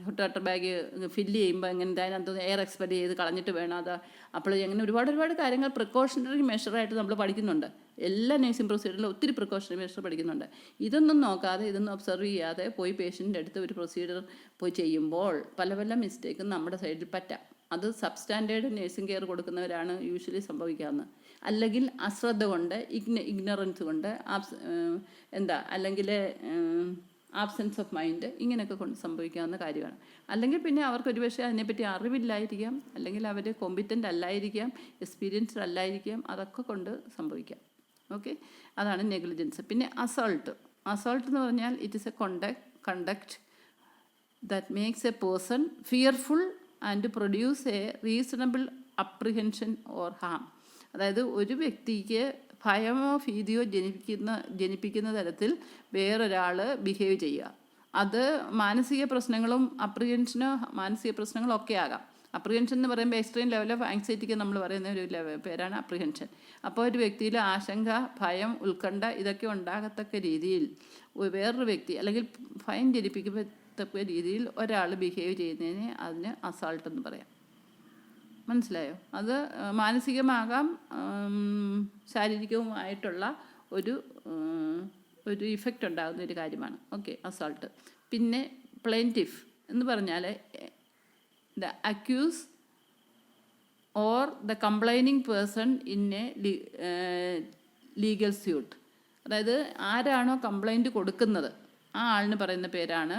ഹോട്ട് വാട്ടർ ബാഗ് ഫില്ല് ചെയ്യുമ്പോൾ എങ്ങനെ അതിനകത്ത് എയർ എക്സ്പെൽ ചെയ്ത് കളഞ്ഞിട്ട് വേണം അത് അപ്ലൈ ചെയ്യാൻ. അങ്ങനെ ഒരുപാട് കാര്യങ്ങൾ പ്രിക്കോഷണറി മെഷറായിട്ട് നമ്മൾ പഠിക്കുന്നുണ്ട്. എല്ലാ നേഴ്സിംഗ് പ്രൊസീജിയറിലും ഒത്തിരി പ്രിക്കോഷണറി മെഷർ പഠിക്കുന്നുണ്ട്. ഇതൊന്നും നോക്കാതെ, ഇതൊന്നും ഒബ്സർവ് ചെയ്യാതെ പോയി പേഷ്യൻ്റെ അടുത്ത് ഒരു പ്രൊസീജിയർ പോയി ചെയ്യുമ്പോൾ പല മിസ്റ്റേക്കും നമ്മുടെ സൈഡിൽ പറ്റാം. അത് സബ്സ്റ്റാൻഡേർഡ് നേഴ്സിംഗ് കെയർ കൊടുക്കുന്നവരാണ് യൂഷ്വലി സംഭവിക്കാവുന്നത്. അല്ലെങ്കിൽ അശ്രദ്ധ കൊണ്ട്, ഇഗ്നറൻസ് കൊണ്ട്, അല്ലെങ്കിൽ ആബ്സെൻസ് ഓഫ് മൈൻഡ്, ഇങ്ങനെയൊക്കെ കൊണ്ട് സംഭവിക്കാവുന്ന കാര്യമാണ്. അല്ലെങ്കിൽ പിന്നെ അവർക്ക് ഒരുപക്ഷെ അതിനെപ്പറ്റി അറിവില്ലായിരിക്കാം, അല്ലെങ്കിൽ അവർ കോമ്പിറ്റൻ്റ് അല്ലായിരിക്കാം, എക്സ്പീരിയൻസ്ഡ് അല്ലായിരിക്കാം. അതൊക്കെ കൊണ്ട് സംഭവിക്കാം. ഓക്കെ, അതാണ് നെഗ്ലിജൻസ്. പിന്നെ അസോൾട്ട് എന്ന് പറഞ്ഞാൽ it is a conduct that makes a person fearful and produce a reasonable apprehension or harm. അതായത് ഒരു വ്യക്തിക്ക് ഭയമോ ഭീതിയോ ജനിപ്പിക്കുന്ന തരത്തിൽ വേറൊരാൾ ബിഹേവ് ചെയ്യുക. അത് മാനസിക പ്രശ്നങ്ങളും മാനസിക പ്രശ്നങ്ങളൊക്കെ ആകാം. അപ്രിഹെൻഷൻ എന്ന് പറയുമ്പോൾ എക്സ്ട്രീം ലെവൽ ഓഫ് ആങ്സൈറ്റിക്ക് നമ്മൾ പറയുന്ന ഒരു പേരാണ് അപ്രിഹെൻഷൻ. അപ്പോൾ ഒരു വ്യക്തിയിൽ ആശങ്ക, ഭയം, ഉത്കണ്ഠ ഇതൊക്കെ ഉണ്ടാകത്തക്ക രീതിയിൽ വേറൊരു വ്യക്തി അല്ലെങ്കിൽ ഭയം ജനിപ്പിക്കത്തക്ക രീതിയിൽ ഒരാൾ ബിഹേവ് ചെയ്യുന്നതിന് അതിന് അസാൾട്ട് എന്ന് പറയാം. മനസ്സിലായോ? അത് മാനസികമാകാം, ശാരീരികവുമായിട്ടുള്ള ഒരു ഇഫക്റ്റ് ഉണ്ടാകുന്ന ഒരു കാര്യമാണ്. Okay, assault. പിന്നെ പ്ലെയിൻറ്റിഫ് എന്ന് പറഞ്ഞാൽ the accuse or the complaining person in a legal suit. അതായത് ആരാണോ കംപ്ലൈൻറ്റ് കൊടുക്കുന്നത് ആ ആളിന് പറയുന്ന പേരാണ്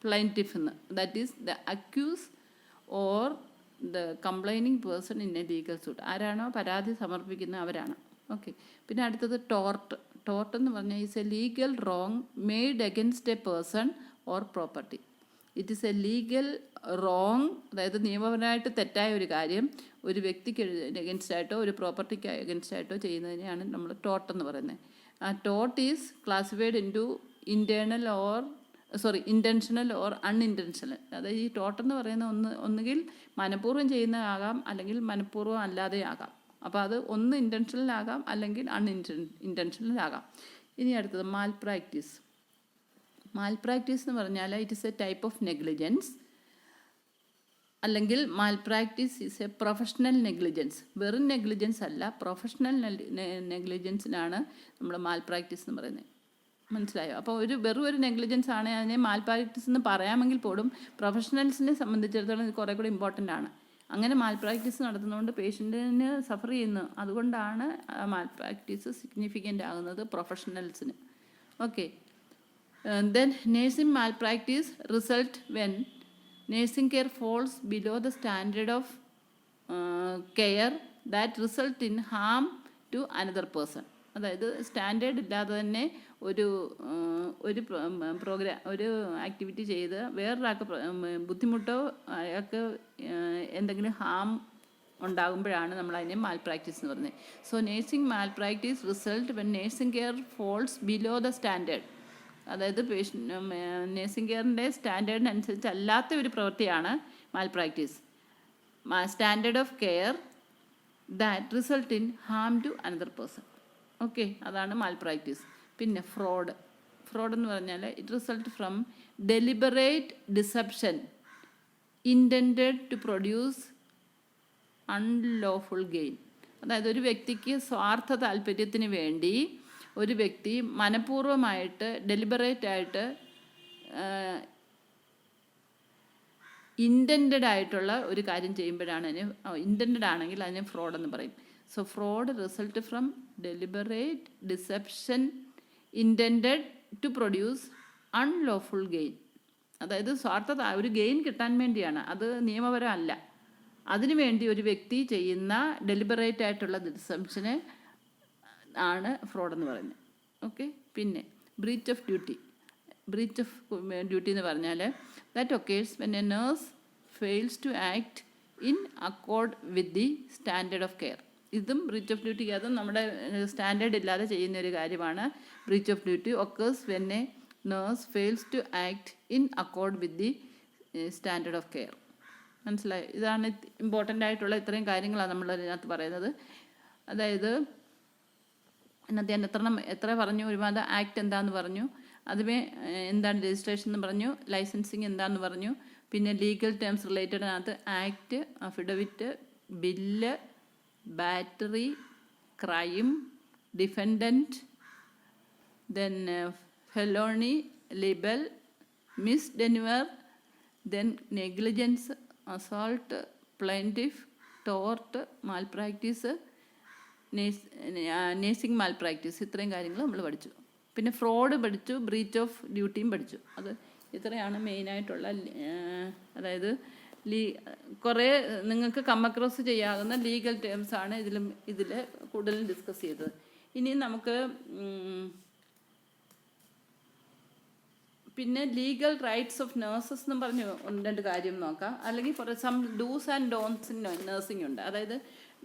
പ്ലെയിൻറ്റിഫ് എന്ന്. That is the accuse or the complaining person in a legal suit. ആരാണോ പരാതി സമർപ്പിക്കുന്ന അവരാണ്. ഓക്കെ. പിന്നെ അടുത്തത് ടോർട്ട് എന്ന് പറഞ്ഞാൽ is A legal wrong made against A person or property. It is A legal wrong, അതായത് നിയമപരമായിട്ട് തെറ്റായ ഒരു കാര്യം ഒരു വ്യക്തിക്ക് അഗൻസ്റ്റായിട്ടോ ഒരു പ്രോപ്പർട്ടിക്ക് അഗൻസ്റ്റായിട്ടോ ചെയ്യുന്നതിനെയാണ് നമ്മൾ ടോർട്ട് എന്ന് പറയുന്നത്. ആ tort is classified into intentional or unintentional. അതായത് ഈ ടോർട്ട് എന്ന് പറയുന്ന ഒന്നുകിൽ മനഃപൂർവ്വം ചെയ്യുന്നതാകാം, അല്ലെങ്കിൽ മനഃപൂർവ്വം അല്ലാതെ ആകാം. അപ്പോൾ അത് ഒന്ന് ഇൻറ്റൻഷണൽ ആകാം, അല്ലെങ്കിൽ ഇൻറ്റൻഷണൽ ആകാം. ഇനി അടുത്തത് മാൽപ്രാക്ടീസ് എന്ന് പറഞ്ഞാൽ it is A type of negligence, അല്ലെങ്കിൽ മാൽപ്രാക്ടീസ് ഈസ് എ പ്രൊഫഷണൽ നെഗ്ലിജൻസ്. വെറും നെഗ്ലിജൻസ് അല്ല, പ്രൊഫഷണൽ നെഗ്ലിജൻസിനാണ് നമ്മൾ മാൽപ്രാക്ടീസ് എന്ന് പറയുന്നത്. മനസ്സിലായോ? അപ്പോൾ വെറും ഒരു നെഗ്ലിജൻസ് ആണ് അതിനെ മാൽപ്രാക്ടീസ് എന്ന് പറയാമെങ്കിൽ പോലും പ്രൊഫഷണൽസിനെ സംബന്ധിച്ചിടത്തോളം ഇത് കുറേ കൂടി ഇമ്പോർട്ടൻ്റ് ആണ്. അങ്ങനെ മാൽപ്രാക്ടീസ് നടത്തുന്നതുകൊണ്ട് പേഷ്യൻറ്റിന് സഫർ ചെയ്യുന്നു. അതുകൊണ്ടാണ് മാൽപ്രാക്ടീസ് സിഗ്നിഫിക്കൻ്റ് ആകുന്നത് പ്രൊഫഷണൽസിന്. Okay. Then nursing malpractice result when nursing care falls below the standard of care that result in harm to another person. അതായത് സ്റ്റാൻഡേർഡ് ഇല്ലാതെ തന്നെ ഒരു ആക്ടിവിറ്റി ചെയ്ത് വേറൊരാൾക്ക് ബുദ്ധിമുട്ടോ അയാൾക്ക് എന്തെങ്കിലും ഹാം ഉണ്ടാകുമ്പോഴാണ് നമ്മൾ അതിനെ മാൽപ്രാക്ടീസ് എന്ന് പറയുന്നത്. So nursing malpractice result when nursing care falls below the standard. അതായത് നേഴ്സിംഗ് കെയറിൻ്റെ സ്റ്റാൻഡേർഡിനനുസരിച്ച് അല്ലാത്ത ഒരു പ്രവൃത്തിയാണ് malpractice. Standard of care that result in harm to another person. Okay, അതാണ് മാൽപ്രാക്ടീസ്. പിന്നെ ഫ്രോഡ് എന്ന് പറഞ്ഞാൽ it result from deliberate deception intended to produce unlawful gain. അതായത് ഒരു വ്യക്തിക്ക് സ്വാർത്ഥ താല്പര്യത്തിന് വേണ്ടി ഒരു വ്യക്തി മനഃപൂർവ്വമായിട്ട് ഡെലിബറേറ്റ് ആയിട്ട് ഇൻറ്റൻറ്റഡ് ആയിട്ടുള്ള ഒരു കാര്യം ചെയ്യുമ്പോഴാണ് അതിന് ഇൻറ്റൻറ്റഡ് ആണെങ്കിൽ അതിന് ഫ്രോഡ് എന്ന് പറയും. So fraud result from deliberate deception intended to produce unlawful gain. അതായത് സ്വാർത്ഥത, ഒരു ഗെയിൻ കിട്ടാൻ വേണ്ടിയാണ്, അത് നിയമപരമല്ല. അതിനുവേണ്ടി ഒരു വ്യക്തി ചെയ്യുന്ന ഡെലിബറേറ്റ് ആയിട്ടുള്ള ഡിസെപ്ഷന് ആണ് ഫ്രോഡ് എന്ന് പറയുന്നത്. ഓക്കെ. പിന്നെ breach of duty. Breach of duty എന്ന് പറഞ്ഞാൽ that occurs when a nurse fails to act in accord with the standard of care. ഇതും ബ്രീച്ച് ഓഫ് ഡ്യൂട്ടി, അതും നമ്മുടെ സ്റ്റാൻഡേർഡ് ഇല്ലാതെ ചെയ്യുന്ന ഒരു കാര്യമാണ്. Breach of duty occurs when a nurse fails to act in accord with the standard of care. മനസ്സിലായി? ഇതാണ് ഇമ്പോർട്ടൻ്റ് ആയിട്ടുള്ള ഇത്രയും കാര്യങ്ങളാണ് നമ്മൾ ഇതിനകത്ത് പറയുന്നത്. അതായത് ഇന്നത്തെ ഞാൻ എത്ര പറഞ്ഞു, ഒരുപാട് ആക്ട് എന്താണെന്ന് പറഞ്ഞു, അതുമേ എന്താണ് രജിസ്ട്രേഷൻ എന്ന് പറഞ്ഞു, ലൈസൻസിങ് എന്താണെന്ന് പറഞ്ഞു, പിന്നെ ലീഗൽ ടേംസ് റിലേറ്റഡിനകത്ത് act, affidavit, bill, battery, crime, defendant, then felony, libel, misdemeanour, then negligence, assault, plaintiff, tort, malpractice, nursing malpractice. ഇത്രയും കാര്യങ്ങൾ നമ്മൾ പഠിച്ചു. പിന്നെ ഫ്രോഡ് പഠിച്ചു, ബ്രീച്ച് ഓഫ് ഡ്യൂട്ടിയും പഠിച്ചു. അത് ഇത്രയാണ് മെയിനായിട്ടുള്ള. അതായത് കുറേ നിങ്ങൾക്ക് കമ്മക്രോസ് ചെയ്യാവുന്ന ലീഗൽ ടേംസാണ് ഇതിൽ കൂടുതലും ഡിസ്കസ് ചെയ്തത്. ഇനി നമുക്ക് പിന്നെ ലീഗൽ റൈറ്റ്സ് ഓഫ് നേഴ്സസ് എന്ന് പറഞ്ഞ് രണ്ട് കാര്യം നോക്കാം. അല്ലെങ്കിൽ for some dos and don'ts in nursing ഉണ്ട്. അതായത്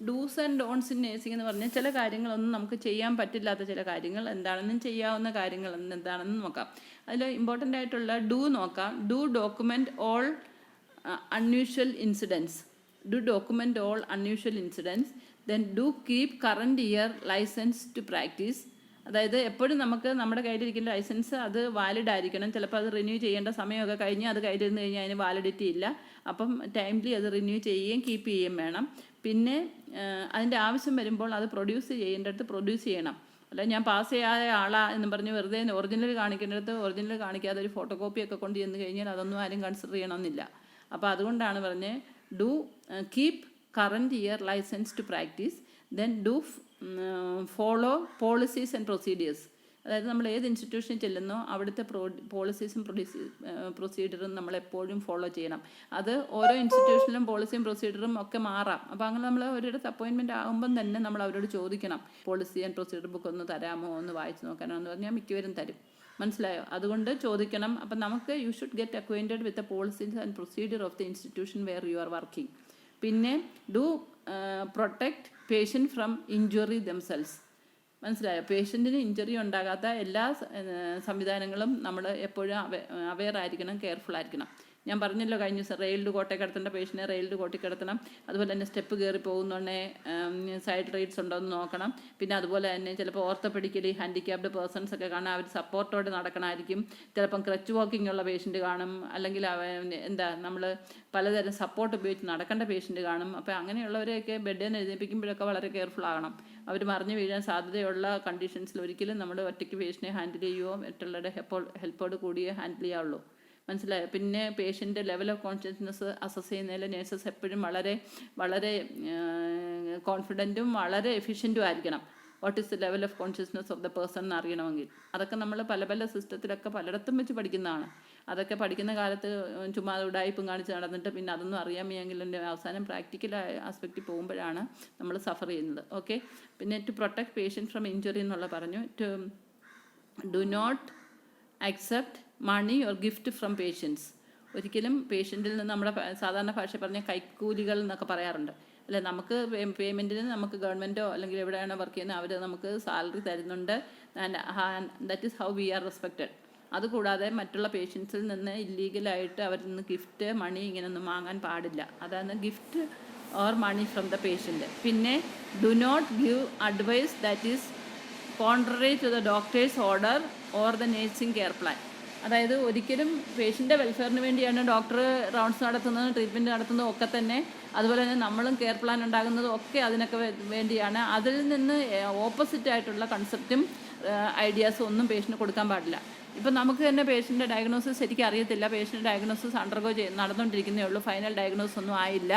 dos and don'ts in nursing എന്ന് പറഞ്ഞാൽ ചില കാര്യങ്ങളൊന്നും നമുക്ക് ചെയ്യാൻ പറ്റില്ലാത്ത ചില കാര്യങ്ങൾ എന്താണെന്നും ചെയ്യാവുന്ന കാര്യങ്ങൾ എന്താണെന്നും നോക്കാം. അതിൽ ഇമ്പോർട്ടൻ്റ് ആയിട്ടുള്ള ഡു നോക്കാം. Do document all unusual incidents. Do document all unusual incidents. Then do keep current year licence to practise. അതായത് എപ്പോഴും നമുക്ക് നമ്മുടെ കയ്യിലിരിക്കുന്ന ലൈസൻസ് അത് വാലിഡ് ആയിരിക്കണം. ചിലപ്പോൾ അത് റിന്യൂ ചെയ്യേണ്ട സമയമൊക്കെ കഴിഞ്ഞ് അത് കയ്യിലിരുന്ന് കഴിഞ്ഞാൽ അതിന് വാലിഡിറ്റി ഇല്ല. അപ്പം ടൈംലി അത് റിന്യൂ ചെയ്യുകയും കീപ്പ് ചെയ്യുകയും വേണം. പിന്നെ അതിൻ്റെ ആവശ്യം വരുമ്പോൾ അത് പ്രൊഡ്യൂസ് ചെയ്യേണ്ടടുത്ത് പ്രൊഡ്യൂസ് ചെയ്യണം. അല്ല ഞാൻ പാസ് ചെയ്യാതെ ആളാ എന്ന് പറഞ്ഞ് വെറുതെ ഒറിജിനൽ കാണിക്കേണ്ടടുത്ത് ഒറിജിനൽ കാണിക്കാതെ ഒരു ഫോട്ടോ കോപ്പിയൊക്കെ കൊണ്ട് ചെന്ന് കഴിഞ്ഞാൽ അതൊന്നും ആരും കൺസിഡർ ചെയ്യണമെന്നില്ല. അപ്പോൾ അതുകൊണ്ടാണ് പറഞ്ഞ് do keep current year licence to practise. Then do follow policies and procedures. അതായത് നമ്മൾ ഏത് ഇൻസ്റ്റിറ്റ്യൂഷനിൽ ചെല്ലുന്നോ അവിടുത്തെ പോളിസീസും പ്രൊസീജിയറും നമ്മളെപ്പോഴും ഫോളോ ചെയ്യണം. അത് ഓരോ ഇൻസ്റ്റിറ്റ്യൂഷനിലും പോളിസിയും പ്രൊസീജിയറും ഒക്കെ മാറാം. അപ്പോൾ അങ്ങനെ നമ്മൾ ഒരിടത്ത് അപ്പോയിൻമെൻറ്റ് ആകുമ്പം തന്നെ നമ്മൾ അവരോട് ചോദിക്കണം, പോളിസി ആൻഡ് പ്രൊസീജിയർ ബുക്ക് ഒന്ന് തരാമോ, ഒന്ന് വായിച്ച് നോക്കാനോ എന്ന് പറഞ്ഞാൽ മിക്കവരും തരും. മനസ്സിലായോ? അതുകൊണ്ട് ചോദിക്കണം. അപ്പം നമുക്ക് you should get acquainted with the policies and procedure of the institution where you are working. പിന്നെ do protect patient from injury themselves. മനസ്സിലായോ? പേഷ്യൻറ്റിന് ഇഞ്ചുറി ഉണ്ടാകാത്ത എല്ലാ സംവിധാനങ്ങളും നമ്മൾ എപ്പോഴും അവെയർ ആയിരിക്കണം, കെയർഫുൾ ആയിരിക്കണം. ഞാൻ പറഞ്ഞല്ലോ കഴിഞ്ഞ ദിവസം റെയിൽഡ് കോട്ടയിൽ കിടത്തേണ്ട പേഷ്യനെ റെയിൽഡ് കോട്ടയിൽ കിടത്തണം. അതുപോലെ തന്നെ സ്റ്റെപ്പ് കയറി പോകുന്നുണ്ടെങ്കിൽ സൈഡ് റൈഡ്സ് ഉണ്ടോ എന്ന് നോക്കണം. പിന്നെ അതുപോലെ തന്നെ ചിലപ്പോൾ ഓർത്തോപെഡിക്കലി ഹാൻഡിക്യാപ്ഡ് പേഴ്സൺസ് ഒക്കെ കാണാം, അവർ സപ്പോർട്ടോടെ നടക്കണമായിരിക്കും. ചിലപ്പം ക്രച്ച് വാക്കിംഗ് ഉള്ള പേഷ്യൻ്റ് കാണും, അല്ലെങ്കിൽ നമ്മൾ പലതരം സപ്പോർട്ട് ഉപയോഗിച്ച് നടക്കേണ്ട പേഷ്യൻ്റ് കാണും. അപ്പോൾ അങ്ങനെയുള്ളവരെയൊക്കെ ബെഡിൽ നിന്ന് എഴുന്നേൽപ്പിക്കുമ്പോഴൊക്കെ വളരെ കെയർഫുൾ ആകണം. അവർ മറിഞ്ഞു വീഴാൻ സാധ്യതയുള്ള കണ്ടീഷൻസിൽ ഒരിക്കലും നമ്മൾ ഒറ്റയ്ക്ക് പേഷ്യനെ ഹാൻഡിൽ ചെയ്യുകയോ മറ്റുള്ളവരുടെ ഹെൽപ്പോട് കൂടിയേ ഹാൻഡിൽ ചെയ്യാവുള്ളൂ. മനസ്സിലായോ? പിന്നെ പേഷ്യൻ്റെ ലെവൽ ഓഫ് കോൺഷ്യസ്നെസ് അസസ് ചെയ്യുന്നതിൽ നേഴ്സസ് എപ്പോഴും വളരെ വളരെ കോൺഫിഡൻറ്റും വളരെ എഫിഷ്യൻറ്റും ആയിരിക്കണം. What is the level of consciousness of the person എന്ന് അറിയണമെങ്കിൽ. അതൊക്കെ നമ്മൾ പല പല സിസ്റ്റത്തിലൊക്കെ പലയിടത്തും വെച്ച് പഠിക്കുന്നതാണ്. അതൊക്കെ പഠിക്കുന്ന കാലത്ത് ചുമ്മാ ഉടായിപ്പും കാണിച്ച് നടന്നിട്ട് പിന്നെ അതൊന്നും അറിയാൻ വയ്യെങ്കിൽ അവസാനം പ്രാക്ടിക്കൽ ആസ്പെക്റ്റിൽ പോകുമ്പോഴാണ് നമ്മൾ സഫർ ചെയ്യുന്നത്. ഓക്കെ. പിന്നെ to protect patient from injury എന്നുള്ള പറഞ്ഞു. To do not accept money or gift from patients. ഒരിക്കലും പേഷ്യൻറ്റിൽ നിന്ന് നമ്മുടെ സാധാരണ ഭാഷ പറഞ്ഞ കൈക്കൂലികൾ എന്നൊക്കെ പറയാറുണ്ട്. അല്ലെ, നമുക്ക് പേയ്മെൻറ്റിന് നമുക്ക് ഗവൺമെൻറ്റോ അല്ലെങ്കിൽ എവിടെയാണോ വർക്ക് ചെയ്യുന്നത് അവർ നമുക്ക് സാലറി തരുന്നുണ്ട്. That is how we are respected. അതുകൂടാതെ മറ്റുള്ള പേഷ്യൻസിൽ നിന്ന് ഇല്ലീഗലായിട്ട് അവരിൽ നിന്ന് ഗിഫ്റ്റ്, മണി ഇങ്ങനെയൊന്നും വാങ്ങാൻ പാടില്ല. അതാണ് gift or money from the patient. പിന്നെ do not give advice that is contrary to the doctor's order or the nursing care plan. അതായത് ഒരിക്കലും പേഷ്യൻ്റെ വെൽഫെയറിന് വേണ്ടിയാണ് ഡോക്ടർ റൗണ്ട്സ് നടത്തുന്നതും ട്രീറ്റ്മെൻറ്റ് നടത്തുന്നതും ഒക്കെ തന്നെ. അതുപോലെ തന്നെ നമ്മളും കെയർ പ്ലാൻ ഉണ്ടാകുന്നതും ഒക്കെ അതിനൊക്കെ വേണ്ടിയാണ്. അതിൽ നിന്ന് ഓപ്പോസിറ്റ് ആയിട്ടുള്ള കൺസെപ്റ്റും ഐഡിയാസും ഒന്നും പേഷ്യൻറ്റ് കൊടുക്കാൻ പാടില്ല. ഇപ്പം നമുക്ക് തന്നെ പേഷ്യൻ്റെ ഡയഗ്നോസിസ് ശരിക്കും അറിയത്തില്ല. പേഷ്യൻ്റ് ഡയഗ്നോസിസ് അണ്ടർഗോ നടന്നുകൊണ്ടിരിക്കുന്നേ ഉള്ളൂ. ഫൈനൽ ഡയഗ്നോസിസ് ഒന്നും ആയില്ല.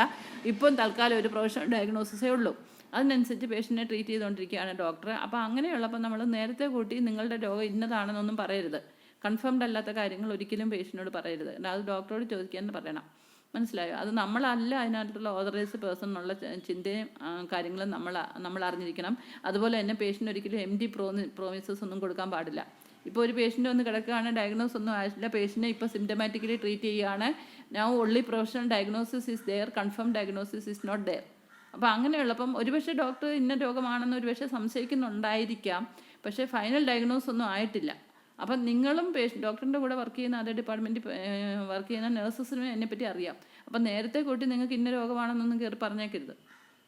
ഇപ്പം തൽക്കാലം ഒരു പ്രൊഫഷണൽ ഡയഗ്നോസിസേ ഉള്ളൂ. അതിനനുസരിച്ച് പേഷ്യൻറ്റിനെ ട്രീറ്റ് ചെയ്തുകൊണ്ടിരിക്കുകയാണ് ഡോക്ടർ. അപ്പോൾ അങ്ങനെയുള്ളപ്പോൾ നമ്മൾ നേരത്തെ കൂട്ടി നിങ്ങളുടെ രോഗം ഇന്നതാണെന്നൊന്നും പറയരുത്. കൺഫേംഡ് അല്ലാത്ത കാര്യങ്ങൾ ഒരിക്കലും പേഷ്യൻറ്റിനോട് പറയരുത്. അത് ഡോക്ടറോട് ചോദിക്കാൻ പറയണം. മനസ്സിലായോ? അത് നമ്മളല്ല അതിനകത്തുള്ള ഓതറൈസ്ഡ് പേഴ്സൺ എന്നുള്ള ചിന്തയും കാര്യങ്ങളും നമ്മൾ അറിഞ്ഞിരിക്കണം. അതുപോലെ തന്നെ പേഷ്യൻ്റ് ഒരിക്കലും MD പ്രോമിസസ് ഒന്നും കൊടുക്കാൻ പാടില്ല. ഇപ്പോൾ ഒരു പേഷ്യൻ്റ് ഒന്ന് കിടക്കുകയാണ്, ഡയഗ്നോസ് ഒന്നും ആയിട്ടില്ല, പേഷ്യൻറ്റിനെ ഇപ്പോൾ സിംറ്റമാറ്റിക്കലി ട്രീറ്റ് ചെയ്യുകയാണ്. Now only professional diagnosis is there, confirm diagnosis is not there. അപ്പോൾ അങ്ങനെയുള്ളപ്പം ഒരുപക്ഷെ ഡോക്ടർ ഇന്ന രോഗമാണെന്ന് ഒരുപക്ഷെ സംശയിക്കുന്നുണ്ടായിരിക്കാം, പക്ഷേ ഫൈനൽ ഡയഗ്നോസ് ഒന്നും ആയിട്ടില്ല. അപ്പം നിങ്ങളും ഡോക്ടറിൻ്റെ കൂടെ വർക്ക് ചെയ്യുന്ന അതേ ഡിപ്പാർട്ട്മെൻറ്റിൽ വർക്ക് ചെയ്യുന്ന നഴ്സസിനും എന്നെപ്പറ്റി അറിയാം. അപ്പം നേരത്തെ കൂട്ടി നിങ്ങൾക്ക് ഇന്ന രോഗമാണെന്നൊന്നും കയറി പറഞ്ഞേക്കരുത്.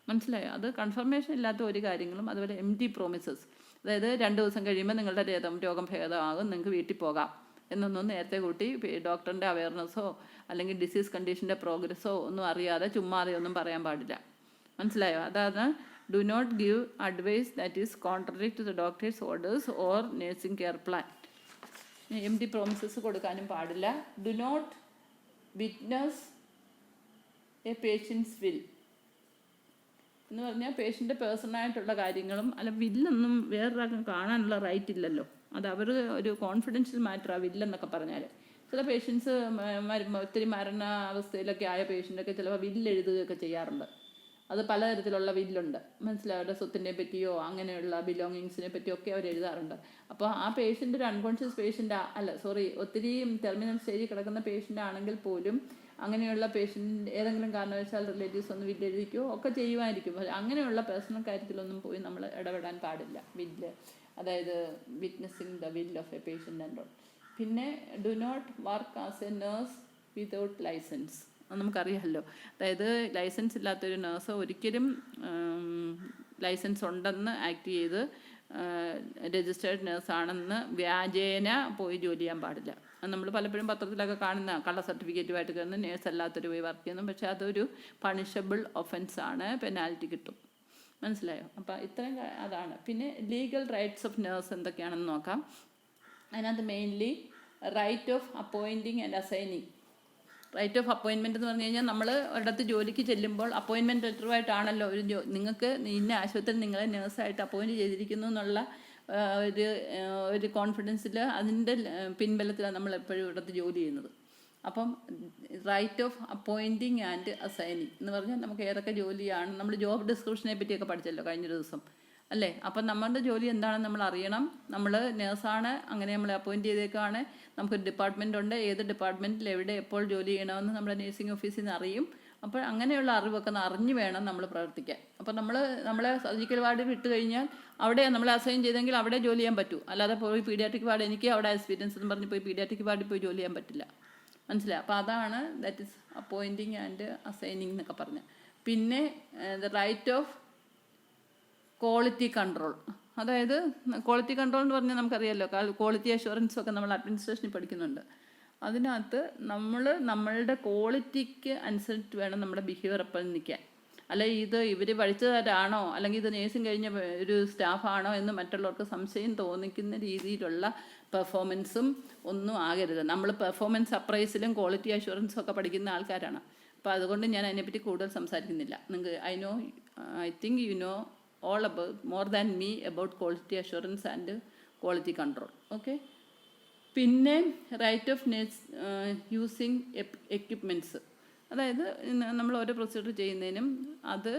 മനസ്സിലായോ? അത് കൺഫർമേഷൻ ഇല്ലാത്ത ഒരു കാര്യങ്ങളും. അതുപോലെ MD പ്രോമിസസ്, അതായത് 2 ദിവസം കഴിയുമ്പോൾ നിങ്ങളുടെ രോഗം ഭേദമാകും, നിങ്ങൾക്ക് വീട്ടിൽ പോകാം എന്നൊന്നും നേരത്തെ കൂട്ടി ഡോക്ടറിൻ്റെ അവയർനെസ്സോ അല്ലെങ്കിൽ ഡിസീസ് കണ്ടീഷൻ്റെ പ്രോഗ്രസ്സോ ഒന്നും അറിയാതെ ചുമ്മാതെ ഒന്നും പറയാൻ പാടില്ല. മനസ്സിലായോ? അതാണ് do not give advice that is contrary to the doctor's orders or nursing care plan. MD promises കൊടുക്കാനും പാടില്ല. Do not witness a patient's will എന്ന് പറഞ്ഞാൽ പേഷ്യൻ്റെ പേഴ്സണലായിട്ടുള്ള കാര്യങ്ങളും അല്ല, വില്ലൊന്നും വേറൊരാൾക്കും കാണാനുള്ള റൈറ്റ് ഇല്ലല്ലോ. അത് അവർ ഒരു കോൺഫിഡൻഷ്യൽ മാറ്ററാണ് വില്ലെന്നൊക്കെ പറഞ്ഞാൽ. ചില പേഷ്യൻസ് ഒത്തിരി മരണാവസ്ഥയിലൊക്കെ ആയ പേഷ്യൻ്റൊക്കെ ചിലപ്പോൾ വില്ല് എഴുതുകയൊക്കെ ചെയ്യാറുണ്ട്. അത് പലതരത്തിലുള്ള വില്ലുണ്ട്. മനസ്സിലായോ? അവരുടെ സ്വത്തിനെ പറ്റിയോ അങ്ങനെയുള്ള ബിലോങ്ങിങ്സിനെ പറ്റിയൊക്കെ അവർ എഴുതാറുണ്ട്. അപ്പോൾ ആ പേഷ്യൻ്റ് ഒരു അൺകോൺഷ്യസ് പേഷ്യൻ്റ് ഒത്തിരി ടെർമിനൽ സ്റ്റേജിൽ കിടക്കുന്ന പേഷ്യൻ്റ് ആണെങ്കിൽ പോലും അങ്ങനെയുള്ള പേഷ്യൻ്റ് ഏതെങ്കിലും കാരണവശാൽ റിലേറ്റീവ്സ് ഒന്ന് വില്ല് എഴുതിക്കുകയോ ഒക്കെ ചെയ്യുമായിരിക്കും. അങ്ങനെയുള്ള പേഴ്സണൽ കാര്യത്തിലൊന്നും പോയി നമ്മൾ ഇടപെടാൻ പാടില്ല. വില്ല്, അതായത് witnessing the will of a patient and all. പിന്നെ do not work as a nurse without licence. നമുക്കറിയാമല്ലോ, അതായത് ലൈസൻസ് ഇല്ലാത്തൊരു നേഴ്സ് ഒരിക്കലും ലൈസൻസ് ഉണ്ടെന്ന് ആക്ട് ചെയ്ത് രജിസ്റ്റേർഡ് നേഴ്സാണെന്ന് വ്യാജേന പോയി ജോലി ചെയ്യാൻ പാടില്ല. അത് നമ്മൾ പലപ്പോഴും പത്രത്തിലൊക്കെ കാണുന്ന കള്ള സർട്ടിഫിക്കറ്റുമായിട്ട് കയറുന്ന നേഴ്സ് അല്ലാത്തൊരു പോയി വർക്ക് ചെയ്യുന്നു. പക്ഷേ അതൊരു പണിഷബിൾ ഒഫൻസാണ്, പെനാൽറ്റി കിട്ടും. മനസ്സിലായോ? അപ്പോൾ ഇത്രയും അതാണ്. പിന്നെ ലീഗൽ റൈറ്റ്സ് ഓഫ് നേഴ്സ് എന്തൊക്കെയാണെന്ന് നോക്കാം. അതിനകത്ത് mainly right of appointing and assigning. Right of appointment എന്ന് പറഞ്ഞു കഴിഞ്ഞാൽ നമ്മൾ ഒരിടത്ത് ജോലിക്ക് ചെല്ലുമ്പോൾ അപ്പോയിൻമെൻറ്റ് ലെറ്ററുമായിട്ടാണല്ലോ നിങ്ങൾക്ക് ഇന്ന ആശുപത്രി നിങ്ങളെ നേഴ്സായിട്ട് അപ്പോയിൻറ്റ് ചെയ്തിരിക്കുന്നു എന്നുള്ള ഒരു കോൺഫിഡൻസിൽ അതിൻ്റെ പിൻബലത്തിലാണ് നമ്മൾ എപ്പോഴും ഇവിടുത്തെ ജോലി ചെയ്യുന്നത്. അപ്പം right of appointing and assigning എന്ന് പറഞ്ഞാൽ നമുക്ക് ഏതൊക്കെ ജോലിയാണ്, നമ്മൾ ജോബ് ഡിസ്ക്രിപ്ഷനെ പറ്റിയൊക്കെ പഠിച്ചല്ലോ കഴിഞ്ഞ ദിവസം അല്ലേ? അപ്പം നമ്മളുടെ ജോലി എന്താണെന്ന് നമ്മൾ അറിയണം. നമ്മൾ നേഴ്സാണ്, അങ്ങനെ നമ്മൾ അപ്പോയിൻറ്റ് ചെയ്തേക്കാണ്, നമുക്കൊരു ഡിപ്പാർട്ട്മെൻ്റ് ഉണ്ട്, ഏത് ഡിപ്പാർട്ട്മെൻറ്റിൽ എവിടെ എപ്പോൾ ജോലി ചെയ്യണമെന്ന് നമ്മുടെ നേഴ്സിംഗ് ഓഫീസിൽ നിന്ന് അറിയും. അപ്പോൾ അങ്ങനെയുള്ള അറിവൊക്കെ അറിഞ്ഞു വേണം നമ്മൾ പ്രവർത്തിക്കാൻ. അപ്പോൾ നമ്മളെ സർജിക്കൽ വാർഡിൽ വിട്ട് കഴിഞ്ഞാൽ അവിടെ നമ്മളെ അസൈൻ ചെയ്തെങ്കിൽ അവിടെ ജോലി ചെയ്യാൻ പറ്റൂ. അല്ലാതെ പോയി പീഡിയാട്രിക് വാർഡ്, എനിക്ക് അവിടെ എക്സ്പീരിയൻസ് എന്ന് പറഞ്ഞ് പോയി പീഡിയാട്രിക് വാർഡിൽ പോയി ജോലി ചെയ്യാൻ പറ്റില്ല. മനസ്സിലായി? അപ്പോൾ അതാണ് that is appointing and assigning എന്നൊക്കെ പറഞ്ഞ്. പിന്നെ the right of quality control. അതായത് ക്വാളിറ്റി കൺട്രോൾ എന്ന് പറഞ്ഞാൽ നമുക്കറിയാമല്ലോ, ക്വാളിറ്റി അഷുറൻസും ഒക്കെ നമ്മൾ അഡ്മിനിസ്ട്രേഷനിൽ പഠിക്കുന്നുണ്ട്. അതിനകത്ത് നമ്മളുടെ ക്വാളിറ്റിക്ക് അനുസരിച്ച് വേണം നമ്മുടെ ബിഹേവിയർ എപ്പോഴും നിൽക്കാൻ. അല്ല ഇവർ പഠിച്ചതാണോ അല്ലെങ്കിൽ ഇത് നേഴ്സിംഗ് കഴിഞ്ഞ ഒരു സ്റ്റാഫാണോ എന്ന് മറ്റുള്ളവർക്ക് സംശയം തോന്നിക്കുന്ന രീതിയിലുള്ള പെർഫോമൻസും ഒന്നും ആകരുത്. നമ്മൾ പെർഫോമൻസ് അപ്രൈസിലും ക്വാളിറ്റി അഷുറൻസും ഒക്കെ പഠിക്കുന്ന ആൾക്കാരാണ്. അപ്പോൾ അതുകൊണ്ട് ഞാൻ അതിനെപ്പറ്റി കൂടുതൽ സംസാരിക്കുന്നില്ല. നിങ്ങൾക്ക് I think you know all about more than me about quality assurance and quality control. Okay. പിന്നെ റൈറ്റ് ഓഫ് യൂസിങ് എക്യുപ്മെൻറ്റ്സ്. അതായത് നമ്മൾ ഓരോ പ്രൊസീജിയർ ചെയ്യുന്നതിനും അത്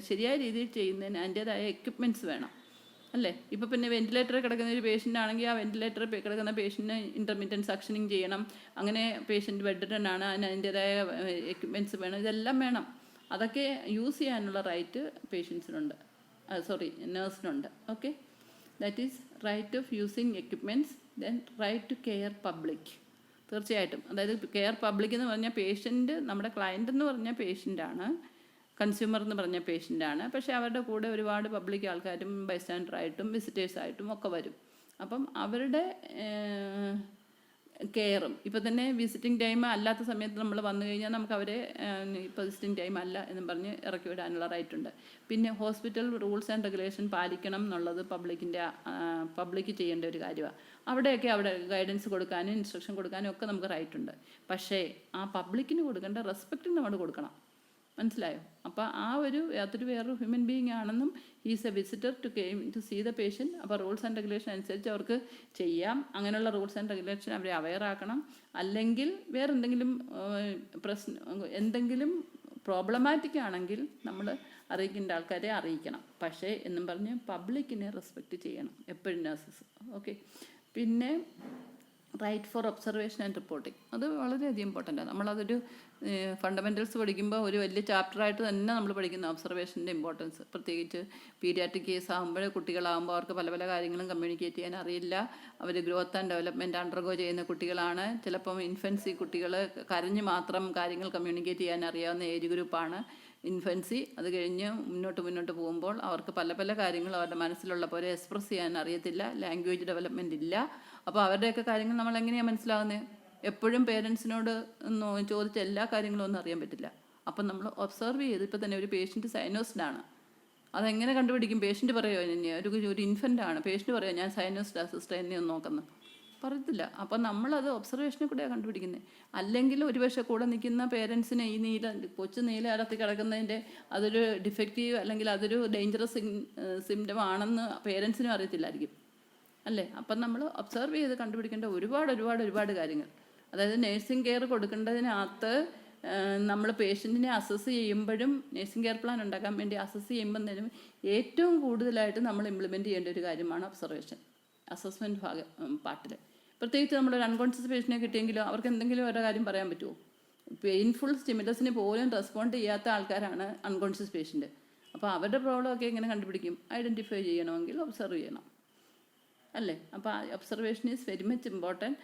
ശരിയായ രീതിയിൽ ചെയ്യുന്നതിന് അതിൻ്റേതായ എക്യുപ്മെൻറ്റ്സ് വേണം അല്ലേ? ഇപ്പോൾ പിന്നെ വെൻറ്റിലേറ്ററിൽ കിടക്കുന്ന ഒരു പേഷ്യൻ്റ് ആണെങ്കിൽ ആ വെൻറ്റിലേറ്ററിൽ കിടക്കുന്ന പേഷ്യൻറ്റിന് ഇൻ്റർമീഡിയറ്റ് സക്ഷനിങ് ചെയ്യണം. അങ്ങനെ പേഷ്യൻ്റ് ബെഡ് ആണ്, അതിൻ്റേതായ എക്യുപ്മെൻറ്റ്സ് വേണം, ഇതെല്ലാം വേണം. അതൊക്കെ യൂസ് ചെയ്യാനുള്ള റൈറ്റ് പേഷ്യൻസിനുണ്ട്, നേഴ്സിനുണ്ട്. Okay, that is right of using equipments. Then right to care public. തീർച്ചയായിട്ടും, അതായത് കെയർ പബ്ലിക് എന്ന് പറഞ്ഞാൽ പേഷ്യൻ്റ്, നമ്മുടെ ക്ലയൻ്റ് എന്ന് പറഞ്ഞാൽ പേഷ്യൻ്റാണ്, കൺസ്യൂമർ എന്ന് പറഞ്ഞ പേഷ്യൻ്റാണ്. പക്ഷേ അവരുടെ കൂടെ ഒരുപാട് പബ്ലിക് ആൾക്കാരും ബൈസ്റ്റാൻഡറായിട്ടും വിസിറ്റേഴ്സായിട്ടും ഒക്കെ വരും. അപ്പം അവരുടെ കെയറും. ഇപ്പം തന്നെ വിസിറ്റിംഗ് ടൈം അല്ലാത്ത സമയത്ത് നമ്മൾ വന്നു കഴിഞ്ഞാൽ നമുക്ക് അവരെ ഇപ്പോൾ വിസിറ്റിംഗ് ടൈം അല്ല എന്നും പറഞ്ഞ് ഇറക്കി വിടാനുള്ള റൈറ്റ് ഉണ്ട്. പിന്നെ ഹോസ്പിറ്റൽ റൂൾസ് ആൻഡ് റെഗുലേഷൻ പാലിക്കണം എന്നുള്ളത് പബ്ലിക്ക് ചെയ്യേണ്ട ഒരു കാര്യമാണ്. അവിടെ ഗൈഡൻസ് കൊടുക്കാനും ഇൻസ്ട്രക്ഷൻ കൊടുക്കാനും ഒക്കെ നമുക്ക് റൈറ്റ് ഉണ്ട്. പക്ഷേ ആ പബ്ലിക്കിന് കൊടുക്കേണ്ട റെസ്പെക്റ്റ് നമ്മൾ കൊടുക്കണം. മനസ്സിലായോ? അപ്പോൾ അതൊരു വേറൊരു ഹ്യൂമൻ ബീയിങ് ആണെന്നും he's a visitor to see the patient. അപ്പോൾ റൂൾസ് ആൻഡ് റെഗുലേഷൻ അനുസരിച്ച് അവർക്ക് ചെയ്യാം. അങ്ങനെയുള്ള റൂൾസ് ആൻഡ് റെഗുലേഷൻ അവരെ അവെയർ ആക്കണം. അല്ലെങ്കിൽ വേറെ എന്തെങ്കിലും പ്രോബ്ലമാറ്റിക് ആണെങ്കിൽ നമ്മൾ അറിയിക്കേണ്ട ആൾക്കാരെ അറിയിക്കണം. പക്ഷേ എന്നും പറഞ്ഞ് പബ്ലിക്കിനെ റെസ്പെക്റ്റ് ചെയ്യണം എപ്പോഴും നഴ്സസ്. ഓക്കെ. പിന്നെ right for observation and reporting, അത് വളരെയധികം ഇമ്പോർട്ടൻ്റാണ്. നമ്മളതൊരു ഫണ്ടമെൻ്റൽസ് പഠിക്കുമ്പോൾ ഒരു വലിയ ചാപ്റ്ററായിട്ട് തന്നെ നമ്മൾ പഠിക്കുന്ന ഒബ്സർവേഷൻ്റെ ഇമ്പോർട്ടൻസ്. പ്രത്യേകിച്ച് പീഡിയാട്രിക് കേസ് ആകുമ്പോൾ കുട്ടികളാകുമ്പോൾ അവർക്ക് പല പല കാര്യങ്ങളും കമ്മ്യൂണിക്കേറ്റ് ചെയ്യാൻ അറിയില്ല. അവർ ഗ്രോത്ത് ആൻഡ് ഡെവലപ്മെൻറ്റ് അണ്ടർഗോ ചെയ്യുന്ന കുട്ടികളാണ്. ചിലപ്പം ഇൻഫൻസി കുട്ടികൾ കരഞ്ഞ് മാത്രം കാര്യങ്ങൾ കമ്മ്യൂണിക്കേറ്റ് ചെയ്യാൻ അറിയാവുന്ന ഏജ് ഗ്രൂപ്പാണ് ഇൻഫൻസി. അത് കഴിഞ്ഞ് മുന്നോട്ട് പോകുമ്പോൾ അവർക്ക് പല പല കാര്യങ്ങൾ അവരുടെ മനസ്സിലുള്ള പോലെ എക്സ്പ്രസ് ചെയ്യാൻ അറിയത്തില്ല. ലാംഗ്വേജ് ഡെവലപ്മെൻറ്റ് ഇല്ല. അപ്പോൾ അവരുടെയൊക്കെ കാര്യങ്ങൾ നമ്മൾ എങ്ങനെയാണ് മനസ്സിലാകുന്നത്? എപ്പോഴും പേരൻസിനോട് ചോദിച്ച എല്ലാ കാര്യങ്ങളും ഒന്നും അറിയാൻ പറ്റില്ല. അപ്പം നമ്മൾ ഒബ്സർവ് ചെയ്ത്, ഇപ്പോൾ തന്നെ ഒരു പേഷ്യൻറ്റ് സൈനോസ്ഡാണ്, അതെങ്ങനെ കണ്ടുപിടിക്കും? പേഷ്യൻറ്റ് പറയുമോ എന്നെ? ഒരു ഇൻഫൻ്റാണ്, പേഷ്യൻറ്റ് പറയുമോ ഞാൻ സൈനോസ്ഡാ സിസ്റ്റർ എന്നെ ഒന്ന് നോക്കുന്നത്? പറയത്തില്ല. അപ്പം നമ്മളത് ഒബ്സർവേഷനെ കൂടെയാണ് കണ്ടുപിടിക്കുന്നത്. അല്ലെങ്കിൽ ഒരുപക്ഷെ കൂടെ നിൽക്കുന്ന പേരൻസിന് ഈ കൊച്ചു നീല അടത്തി കിടക്കുന്നതിൻ്റെ അതൊരു ഡിഫക്റ്റീവ് അല്ലെങ്കിൽ അതൊരു ഡേഞ്ചറസ് സിംറ്റം ആണെന്ന് പേരൻസിനും അറിയത്തില്ലായിരിക്കും, അല്ലേ? അപ്പം നമ്മൾ ഒബ്സർവ് ചെയ്ത് കണ്ടുപിടിക്കേണ്ട ഒരുപാട് കാര്യങ്ങൾ. അതായത് നേഴ്സിംഗ് കെയർ കൊടുക്കേണ്ടതിനകത്ത് നമ്മൾ പേഷ്യൻറ്റിനെ അസസ് ചെയ്യുമ്പോഴും നേഴ്സിംഗ് കെയർ പ്ലാൻ ഉണ്ടാക്കാൻ വേണ്ടി അസസ് ചെയ്യുമ്പോഴത്തേനും ഏറ്റവും കൂടുതലായിട്ട് നമ്മൾ ഇംപ്ലിമെൻറ്റ് ചെയ്യേണ്ട ഒരു കാര്യമാണ് ഒബ്സർവേഷൻ. അസസ്മെൻറ്റ് പാർട്ടിൽ പ്രത്യേകിച്ച് നമ്മളൊരു അൺകോൺഷ്യസ് പേഷ്യൻറ്റിനെ കിട്ടിയെങ്കിലോ അവർക്ക് എന്തെങ്കിലും ഓരോ കാര്യം പറയാൻ പറ്റുമോ? പെയിൻഫുൾ സ്റ്റിമുലസിന് പോലും റെസ്പോണ്ട് ചെയ്യാത്ത ആൾക്കാരാണ് അൺകോൺഷ്യസ് പേഷ്യൻറ്റ്. അപ്പോൾ അവരുടെ പ്രോബ്ലമൊക്കെ എങ്ങനെ കണ്ടുപിടിക്കും? ഐഡൻറ്റിഫൈ ചെയ്യണമെങ്കിൽ ഒബ്സർവ് ചെയ്യണം, അല്ലേ? അപ്പോൾ observation is very much important.